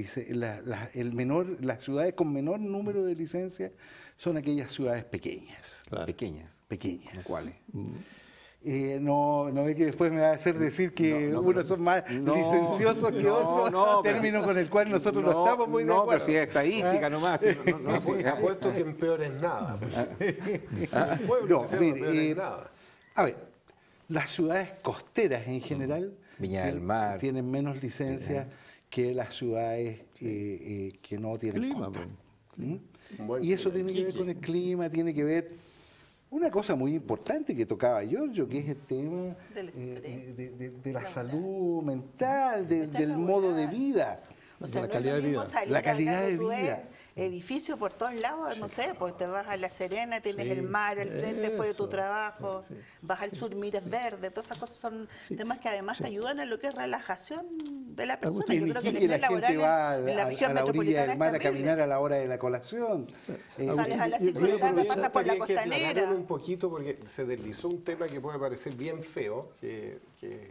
ciudades con menor número de licencias son aquellas ciudades pequeñas. Claro. Pequeñas. ¿Cuáles? No es que después me va a hacer decir que unos son más licenciosos que otros, término con el cual nosotros no estamos muy de acuerdo. Pero si es estadística nomás. Apuesto que en peor es nada. El pueblo es nada. A ver, las ciudades costeras en general Viña del Mar tienen menos licencias que las ciudades que no tienen costa. Y eso tiene que ver con el clima, tiene que ver una cosa muy importante que tocaba Giorgio, que es el tema de la salud mental, del modo de vida. O sea, la calidad de vida. La calidad de vida. Edificios por todos lados, no sé, pues te vas a La Serena, tienes el mar al frente después de tu trabajo, vas al sur, miras verde, todas esas cosas son temas que además te ayudan a lo que es relajación de la persona. Yo creo que la gente va a la orilla del mar a caminar a la hora de la colación. Sales a las 5 de la tarde, pasas por la costanera. Un poquito porque se deslizó un tema que puede parecer bien feo, que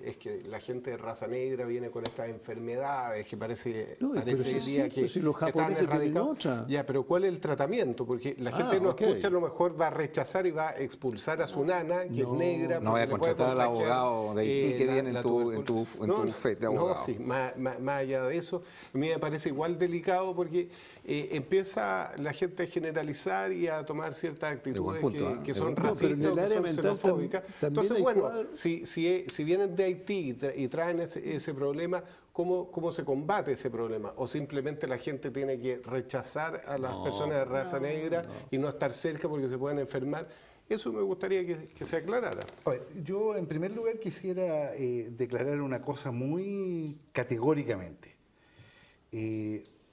es que la gente de raza negra viene con estas enfermedades, que parece día que si los japoneses tienen otra. Ya, pero ¿cuál es el tratamiento? Porque la gente no escucha, a lo mejor va a rechazar y va a expulsar a su nana, que es negra. No voy a contratar al abogado de Haití que viene en tu bufete de abogado. No, sí, más allá de eso, a mí me parece igual delicado porque empieza la gente a generalizar y a tomar ciertas actitudes que son racistas o que son xenofóbicas. Entonces, bueno, si vienen de Haití y traen ese problema, ¿cómo se combate ese problema? ¿O simplemente la gente tiene que rechazar a las personas de raza negra y no estar cerca porque se pueden enfermar? Eso me gustaría que se aclarara. Yo, en primer lugar, quisiera declarar una cosa muy categóricamente.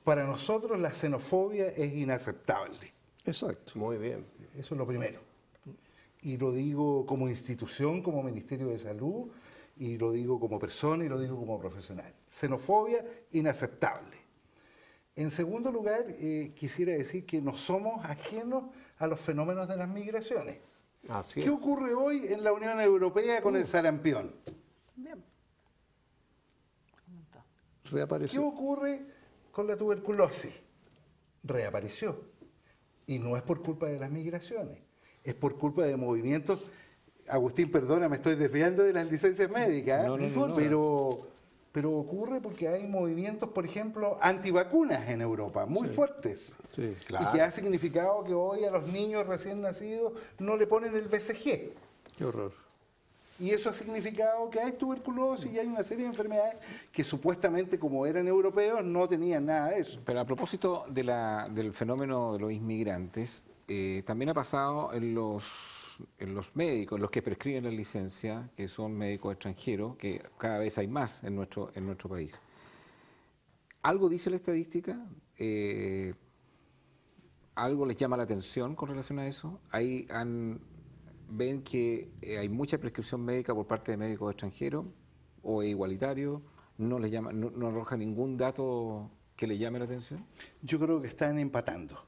Para nosotros la xenofobia es inaceptable. Exacto. Muy bien. Eso es lo primero. Y lo digo como institución, como Ministerio de Salud, y lo digo como persona y lo digo como profesional. Xenofobia inaceptable. En segundo lugar, quisiera decir que no somos ajenos a los fenómenos de las migraciones. Así ¿Qué ocurre hoy en la Unión Europea con el sarampión? Bien. Reapareció. ¿Qué ocurre con la tuberculosis? Reapareció. Y no es por culpa de las migraciones, es por culpa de movimientos. Agustín, perdona, me estoy desviando de las licencias médicas, pero ocurre porque hay movimientos, por ejemplo, antivacunas en Europa, muy fuertes. Sí, y que ha significado que hoy a los niños recién nacidos no le ponen el BCG. Qué horror. Y eso ha significado que hay tuberculosis y hay una serie de enfermedades que supuestamente, como eran europeos, no tenían nada de eso. Pero a propósito del fenómeno de los inmigrantes, también ha pasado en los médicos, los que prescriben la licencia, que son médicos extranjeros, que cada vez hay más en nuestro país. ¿Algo dice la estadística? ¿Algo les llama la atención con relación a eso? ¿Ven que hay mucha prescripción médica por parte de médicos extranjeros o es igualitario? ¿No arroja ningún dato que le llame la atención? Yo creo que están empatando.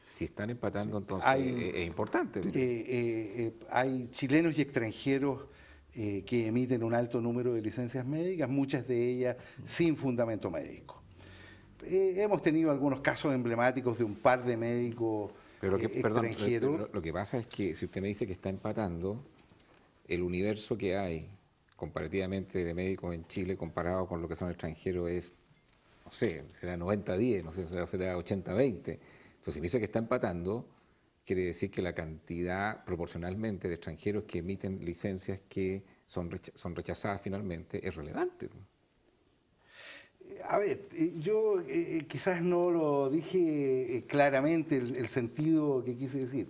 Si están empatando, entonces es importante. Hay chilenos y extranjeros que emiten un alto número de licencias médicas, muchas de ellas sin fundamento médico. Hemos tenido algunos casos emblemáticos de un par de médicos extranjeros. Lo que pasa es que si usted me dice que está empatando, el universo que hay comparativamente de médicos en Chile comparado con lo que son extranjeros es, no sé, será 90-10, no sé, será 80-20. Entonces, si me dice que está empatando, quiere decir que la cantidad proporcionalmente de extranjeros que emiten licencias que son rechazadas finalmente es relevante. A ver, yo quizás no lo dije claramente el sentido que quise decir.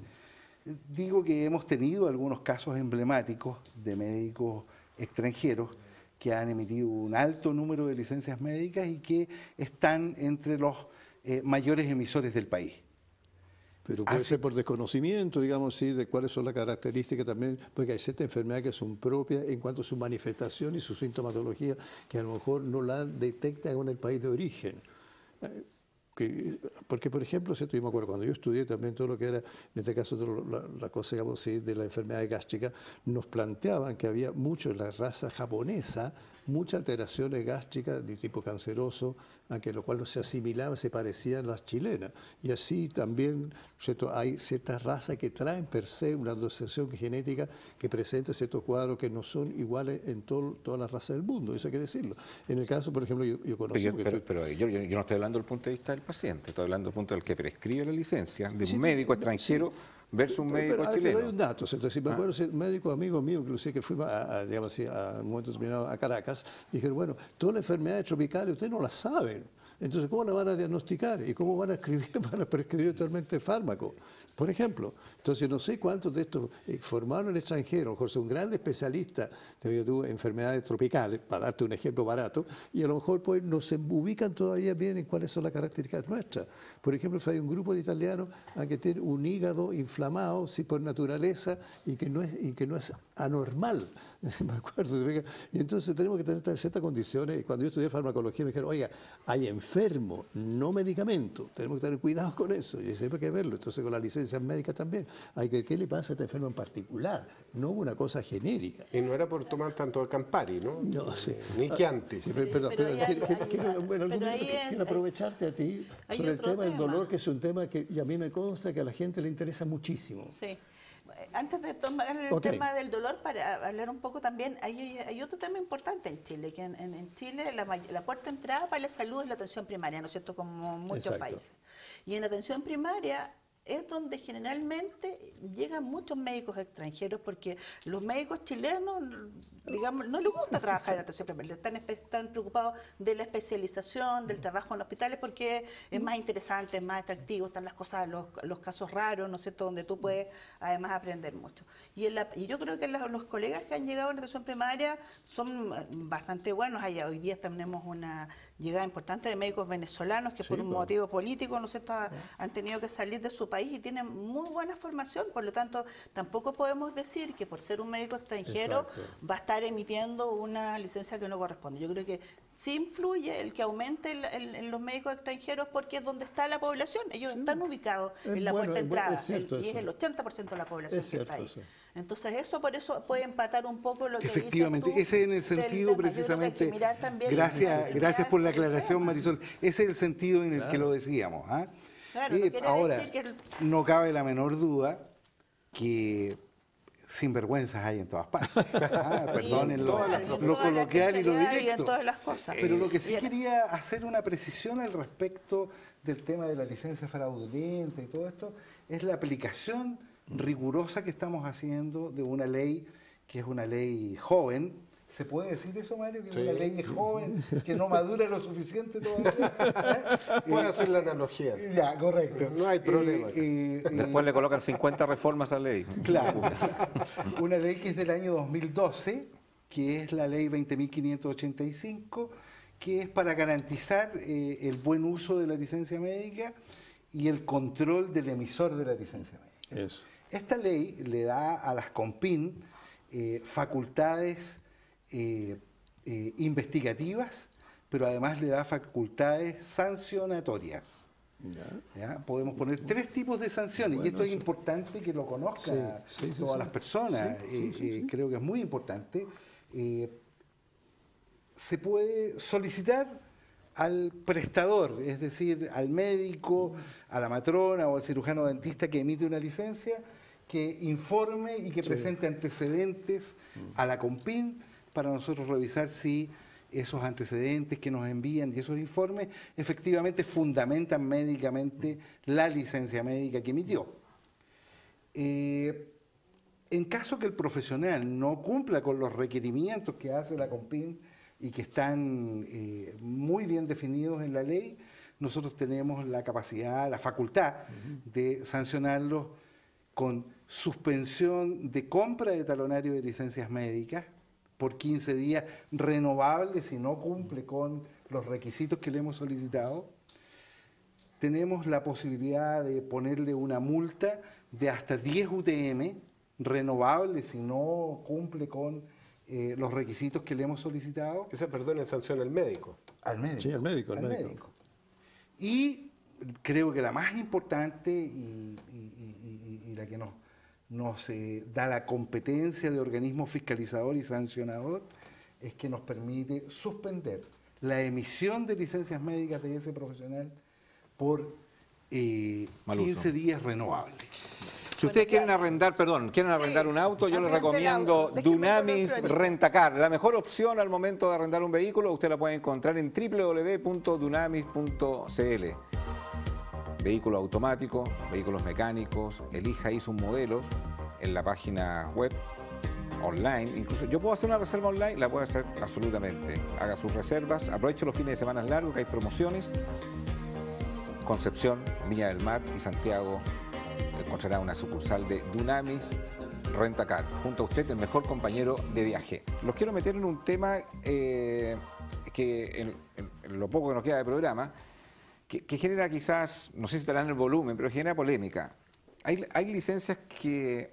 Digo que hemos tenido algunos casos emblemáticos de médicos extranjeros que han emitido un alto número de licencias médicas y que están entre los mayores emisores del país. Pero puede ser por desconocimiento, digamos, sí, de cuáles son las características también, porque hay ciertas enfermedades que son propias en cuanto a su manifestación y su sintomatología, que a lo mejor no la detectan en el país de origen. Porque, por ejemplo, ¿cierto? Yo me acuerdo, cuando yo estudié también todo lo que era, en este caso, la cosa, digamos, sí, de la enfermedad gástrica, nos planteaban que había mucho en la raza japonesa, muchas alteraciones gástricas de tipo canceroso, a lo cual no se asimilaban, se parecían a las chilenas. Y así también, ¿cierto? Hay ciertas razas que traen per se una asociación genética que presenta ciertos cuadros que no son iguales en todas las razas del mundo, eso hay que decirlo. En el caso, por ejemplo, yo conozco... Pero yo no estoy hablando del punto de vista del paciente, estoy hablando del punto del que prescribe la licencia, de un médico extranjero versus un médico chileno. Te doy un dato, ¿cierto? Si me acuerdo, un médico amigo mío, inclusive que fuimos digamos así, a un momento determinado a Caracas, dijeron, bueno, todas las enfermedades tropicales ustedes no las saben. Entonces, ¿cómo la van a diagnosticar? ¿Y cómo van a prescribir actualmente fármacos? Por ejemplo, entonces no sé cuántos de estos formaron en el extranjero, a lo mejor son grandes especialistas de enfermedades tropicales, para darte un ejemplo barato, y a lo mejor pues no se ubican todavía bien en cuáles son las características nuestras. Por ejemplo, hay un grupo de italianos que tiene un hígado inflamado, sí, por naturaleza, y que no es anormal. Me acuerdo. Y entonces tenemos que tener ciertas condiciones. Y cuando yo estudié farmacología me dijeron, oiga, hay enfermos, no medicamentos. Tenemos que tener cuidado con eso. Y siempre hay que verlo. Entonces con la licencia médica también. Hay que, ¿qué le pasa a este enfermo en particular? No una cosa genérica. Y no era por tomar tanto de Campari, ¿no? No, sí. Ni Chianti. Sí, pero quiero aprovecharte a ti sobre el tema del dolor, que es un tema que y a mí me consta que a la gente le interesa muchísimo. Sí. Antes de tomar el tema del dolor, para hablar un poco también, hay otro tema importante en Chile, que en Chile la puerta de entrada para la salud es la atención primaria, ¿no es cierto?, como muchos países. Y en la atención primaria es donde generalmente llegan muchos médicos extranjeros, porque los médicos chilenos, digamos, no les gusta trabajar en la atención primaria, están preocupados de la especialización, del trabajo en hospitales, porque es más interesante, es más atractivo, están las cosas, los casos raros, ¿no es cierto?, donde tú puedes además aprender mucho. Y yo creo que los colegas que han llegado en la atención primaria son bastante buenos. Hoy día tenemos una llegada importante de médicos venezolanos que por un motivo político, ¿no es cierto?, han tenido que salir de su país y tienen muy buena formación, por lo tanto tampoco podemos decir que por ser un médico extranjero va a estar emitiendo una licencia que no corresponde. Yo creo que sí influye el que aumente en los médicos extranjeros, porque es donde está la población. Ellos están ubicados en la puerta de entrada, y es el 80% de la población que está ahí. Entonces por eso puede empatar un poco lo que efectivamente, dices tú, ese en el sentido precisamente, gracias por la aclaración, Marisol, ese es el sentido en el que lo decíamos. Claro, ahora, no cabe la menor duda que sinvergüenzas hay en todas partes. Perdonen lo coloquial y lo directo. En todas las cosas. Pero lo que sí quería hacer una precisión al respecto del tema de la licencia fraudulenta y todo esto, es la aplicación rigurosa que estamos haciendo de una ley que es una ley joven. ¿Se puede decir eso, Mario? Que una ley es joven, que no madura lo suficiente todavía. Puede hacer la analogía. Ya, correcto. No hay problema. Después le colocan 50 reformas a la ley. Claro. Una ley que es del año 2012, que es la ley 20.585, que es para garantizar el buen uso de la licencia médica y el control del emisor de la licencia médica. Esta ley le da a las CONPIN facultades investigativas, pero además le da facultades sancionatorias. ¿Ya? Podemos poner 3 tipos de sanciones, y esto es importante que lo conozcan todas las personas. Creo que es muy importante. Se puede solicitar al prestador, es decir, al médico, a la matrona o al cirujano dentista que emite una licencia, que informe y que presente antecedentes a la CONPIN para nosotros revisar si esos antecedentes que nos envían y esos informes efectivamente fundamentan médicamente la licencia médica que emitió. En caso que el profesional no cumpla con los requerimientos que hace la CONPIN y que están muy bien definidos en la ley, nosotros tenemos la capacidad, la facultad de sancionarlos con suspensión de compra de talonario de licencias médicas por 15 días, renovable si no cumple con los requisitos que le hemos solicitado. Tenemos la posibilidad de ponerle una multa de hasta 10 UTM, renovable si no cumple con los requisitos que le hemos solicitado. Esa, perdón, es sanción al médico. Al médico. Sí, al médico. Y creo que la más importante y la que nos da la competencia de organismo fiscalizador y sancionador es que nos permite suspender la emisión de licencias médicas de ese profesional por 15 días renovables. Si ustedes quieren arrendar, quieren arrendar un auto, yo les recomiendo Dunamis Rentacar. La mejor opción al momento de arrendar un vehículo, usted la puede encontrar en www.dunamis.cl. Vehículo automático, vehículos mecánicos, elija ahí sus modelos en la página web, online. Incluso yo puedo hacer una reserva online, la puedo hacer absolutamente. Haga sus reservas, aproveche los fines de semana largos, que hay promociones. Concepción, Viña del Mar y Santiago encontrará una sucursal de Dunamis Rentacar. Junto a usted, el mejor compañero de viaje. Los quiero meter en un tema que en lo poco que nos queda de programa, que genera quizás, no sé si estará en el volumen, pero genera polémica. Hay licencias que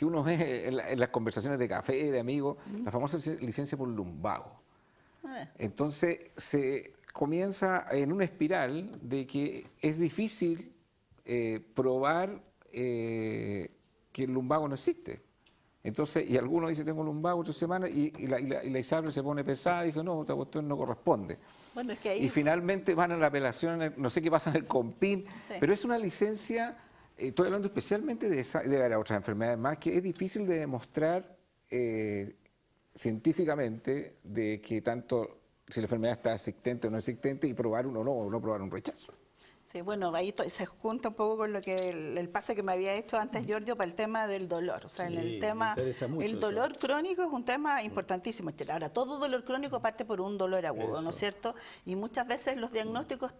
uno ve en las conversaciones de café, de amigos, la famosa licencia por lumbago. Entonces se comienza en una espiral de que es difícil probar que el lumbago no existe. Entonces, y algunos dicen tengo lumbago 8 semanas y la ISAPRE se pone pesada y dice no, esta cuestión no corresponde. Bueno, es que ahí... Y finalmente van a la apelación, no sé qué pasa en el COMPIN, pero es una licencia, estoy hablando especialmente de esa, de otras enfermedades más, que es difícil de demostrar científicamente de que tanto si la enfermedad está existente o no existente y probar uno o no probar un rechazo. Sí, bueno, ahí se junta un poco con lo que el pase que me había hecho antes Giorgio para el tema del dolor. O sea, en el tema, el dolor crónico es un tema importantísimo. Ahora, todo dolor crónico parte por un dolor agudo, ¿no es cierto? Y muchas veces los diagnósticos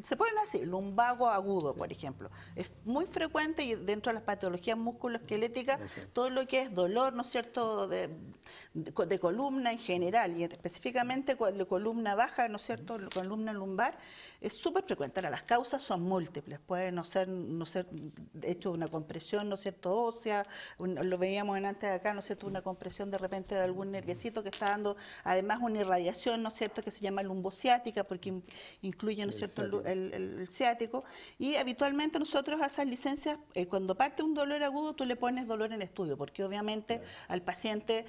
se ponen así, lumbago agudo, por ejemplo. Es muy frecuente y dentro de las patologías musculoesqueléticas, todo lo que es dolor, ¿no es cierto?, de columna en general y específicamente de columna baja, ¿no es cierto?, columna lumbar, es súper frecuente. Ahora, las causas son múltiples, puede no ser de hecho una compresión, ¿no es cierto?, ósea, lo veíamos antes de acá, ¿no es cierto?, una compresión de repente de algún nerviecito que está dando, además una irradiación, ¿no es cierto?, que se llama lumbociática porque incluye, ¿no es cierto?, el ciático, y habitualmente nosotros a esas licencias, cuando parte un dolor agudo, tú le pones dolor en estudio, porque obviamente al paciente,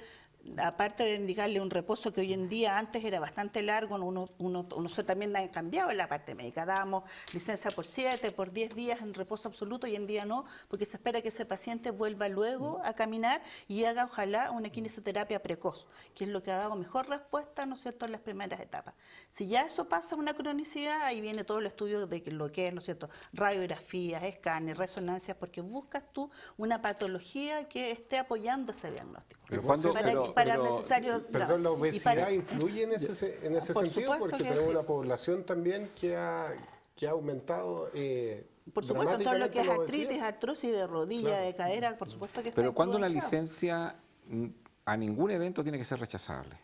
aparte de indicarle un reposo que hoy en día antes era bastante largo, nosotros también ha cambiado en la parte médica, dábamos licencia por 7, por 10 días en reposo absoluto, hoy en día no, porque se espera que ese paciente vuelva luego a caminar y haga ojalá una kinesiología precoz, que es lo que ha dado mejor respuesta, ¿no es cierto?, en las primeras etapas. Si ya eso pasa a una cronicidad, ahí viene todo el estudio de lo que es, ¿no es cierto?, radiografías, escáneres, resonancias, porque buscas tú una patología que esté apoyando ese diagnóstico. Perdón, ¿la obesidad influye en ese sentido? Porque tenemos una población también que ha aumentado por supuesto, todo lo que es artritis, artrosis de rodilla, de cadera, por supuesto que está Pero cuando una licencia a ningún evento tiene que ser rechazable,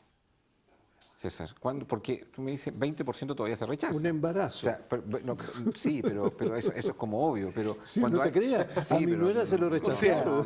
César, porque tú me dices 20% todavía se rechaza. Un embarazo. O sea, sí, pero eso es como obvio. Pero sí, cuando no te creas, a mi nuera se lo rechazaron.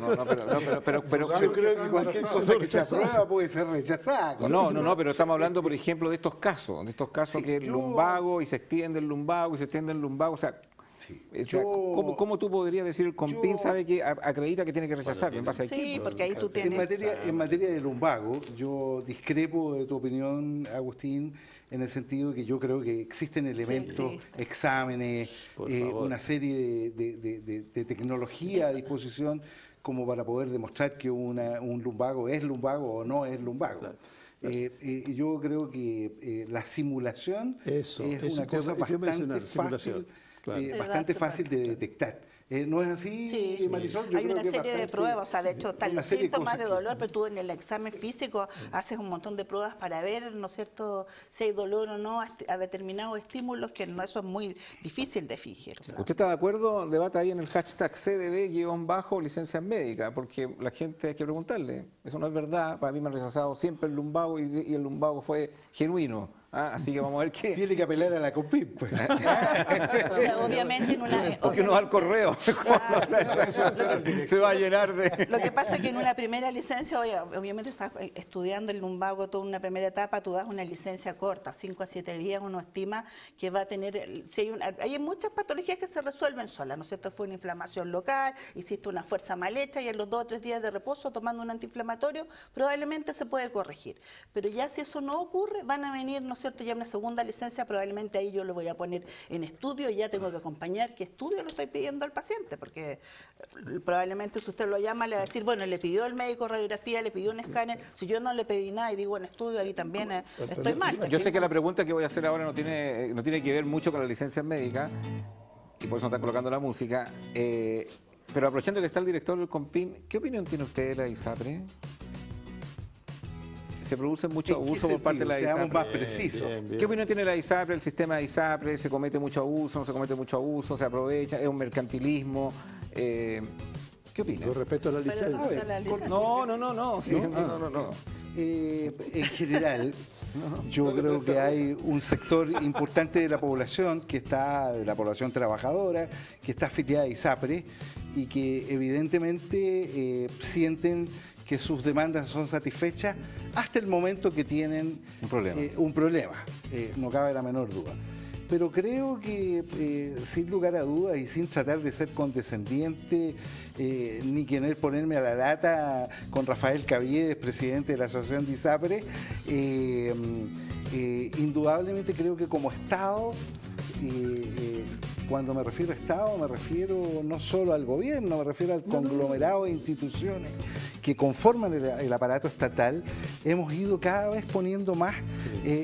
Pero yo creo que cualquier cosa que se aprueba puede ser rechazada. Pero estamos hablando, por ejemplo, de estos casos sí, que el lumbago y se extiende el lumbago y se extiende el lumbago, o sea... Sí. ¿Cómo tú podrías decir el COMPIN sabe que acredita que tiene que rechazarlo en base a Sí, porque ahí tú tienes... En materia de lumbago, yo discrepo de tu opinión, Agustín, en el sentido que yo creo que existen elementos, exámenes, una serie de tecnología a disposición como para poder demostrar que un lumbago es lumbago o no es lumbago. Claro. Yo creo que la simulación es una cosa bastante fácil bastante fácil de detectar. ¿No es así, Sí, Marisol? Hay una serie de pruebas, o sea, de hecho están los síntomas de dolor, que... pero tú en el examen físico haces un montón de pruebas para ver, ¿no es cierto?, si hay dolor o no a determinados estímulos, que no, eso es muy difícil de fingir. O sea. ¿Usted está de acuerdo? Debata ahí en el hashtag CDB-licencias médicas, porque la gente hay que preguntarle, eso no es verdad, para mí me han rechazado siempre el lumbago y el lumbago fue genuino. Así que vamos a ver qué. Tiene que apelar a la COPIP. Pues. O sea, obviamente en una... Porque uno va al correo. Se va a llenar de... Lo que pasa es que en una primera licencia, obviamente estás estudiando el lumbago toda una primera etapa, tú das una licencia corta, 5 a 7 días, uno estima que va a tener... Si hay muchas patologías que se resuelven solas, ¿no es cierto? Fue una inflamación local, hiciste una fuerza mal hecha y en los 2 o 3 días de reposo tomando un antiinflamatorio, probablemente se puede corregir. Pero ya si eso no ocurre, van a venir, ¿no es cierto?, ya una segunda licencia, probablemente ahí yo lo voy a poner en estudio y ya tengo que acompañar qué estudio le estoy pidiendo al paciente, porque probablemente si usted lo llama le va a decir, bueno, le pidió el médico radiografía, le pidió un escáner, si yo no le pedí nada y digo en estudio, ahí también estoy mal. Yo sé que la pregunta que voy a hacer ahora no tiene que ver mucho con la licencia médica, y por eso no están colocando la música, pero aprovechando que está el director del CONPIN, ¿qué opinión tiene usted de la ISAPRE? Se produce mucho abuso por parte de la ISAPRE. Seamos más precisos. ¿Qué opinión tiene la ISAPRE, el sistema de ISAPRE? ¿Se comete mucho abuso, no se comete mucho abuso, se aprovecha, es un mercantilismo? ¿Qué opina? Con respecto a la licencia. No. Sí, no. En general, yo creo que hay un sector importante de la población de la población trabajadora, que está afiliada a ISAPRE y que evidentemente sienten que sus demandas son satisfechas hasta el momento que tienen un problema. No cabe la menor duda. Pero creo que sin lugar a dudas y sin tratar de ser condescendiente ni querer ponerme a la lata con Rafael Caviedes, presidente de la Asociación de ISAPRE, indudablemente creo que como Estado, cuando me refiero a Estado, me refiero no solo al gobierno, me refiero al conglomerado de instituciones que conforman el aparato estatal, hemos ido cada vez poniendo más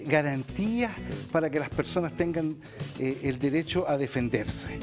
garantías para que las personas tengan el derecho a defenderse.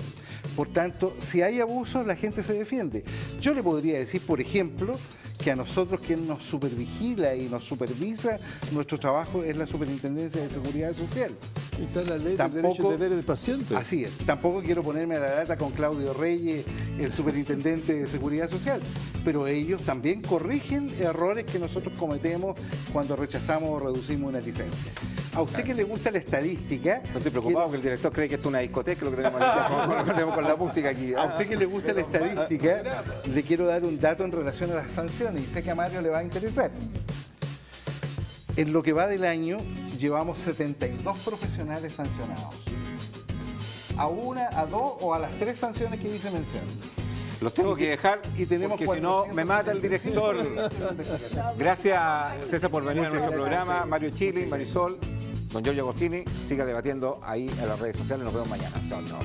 Por tanto, si hay abusos, la gente se defiende. Yo le podría decir, por ejemplo, que a nosotros quien nos supervigila y nos supervisa nuestro trabajo es la Superintendencia de Seguridad Social. Y está la ley de derechos y deberes del paciente. Así es. Tampoco quiero ponerme a la lata con Claudio Reyes, el Superintendente de Seguridad Social, pero ellos también corrigen errores que nosotros cometemos cuando rechazamos o reducimos una licencia. A usted que le gusta la estadística... No estoy preocupado que el director cree que esto es una discoteca, lo que tenemos con la música aquí. A usted que le gusta la estadística, le quiero dar un dato en relación a las sanciones y sé que a Mario le va a interesar. En lo que va del año, llevamos 72 profesionales sancionados. A una, a dos o a las 3 sanciones que hice mención. Los tengo que dejar y tenemos porque si no me mata el director. Gracias, César, por venir a nuestro programa. Mario Chili, Marisol, don Giorgio Agostini. Siga debatiendo ahí en las redes sociales. Nos vemos mañana. Chao, chao.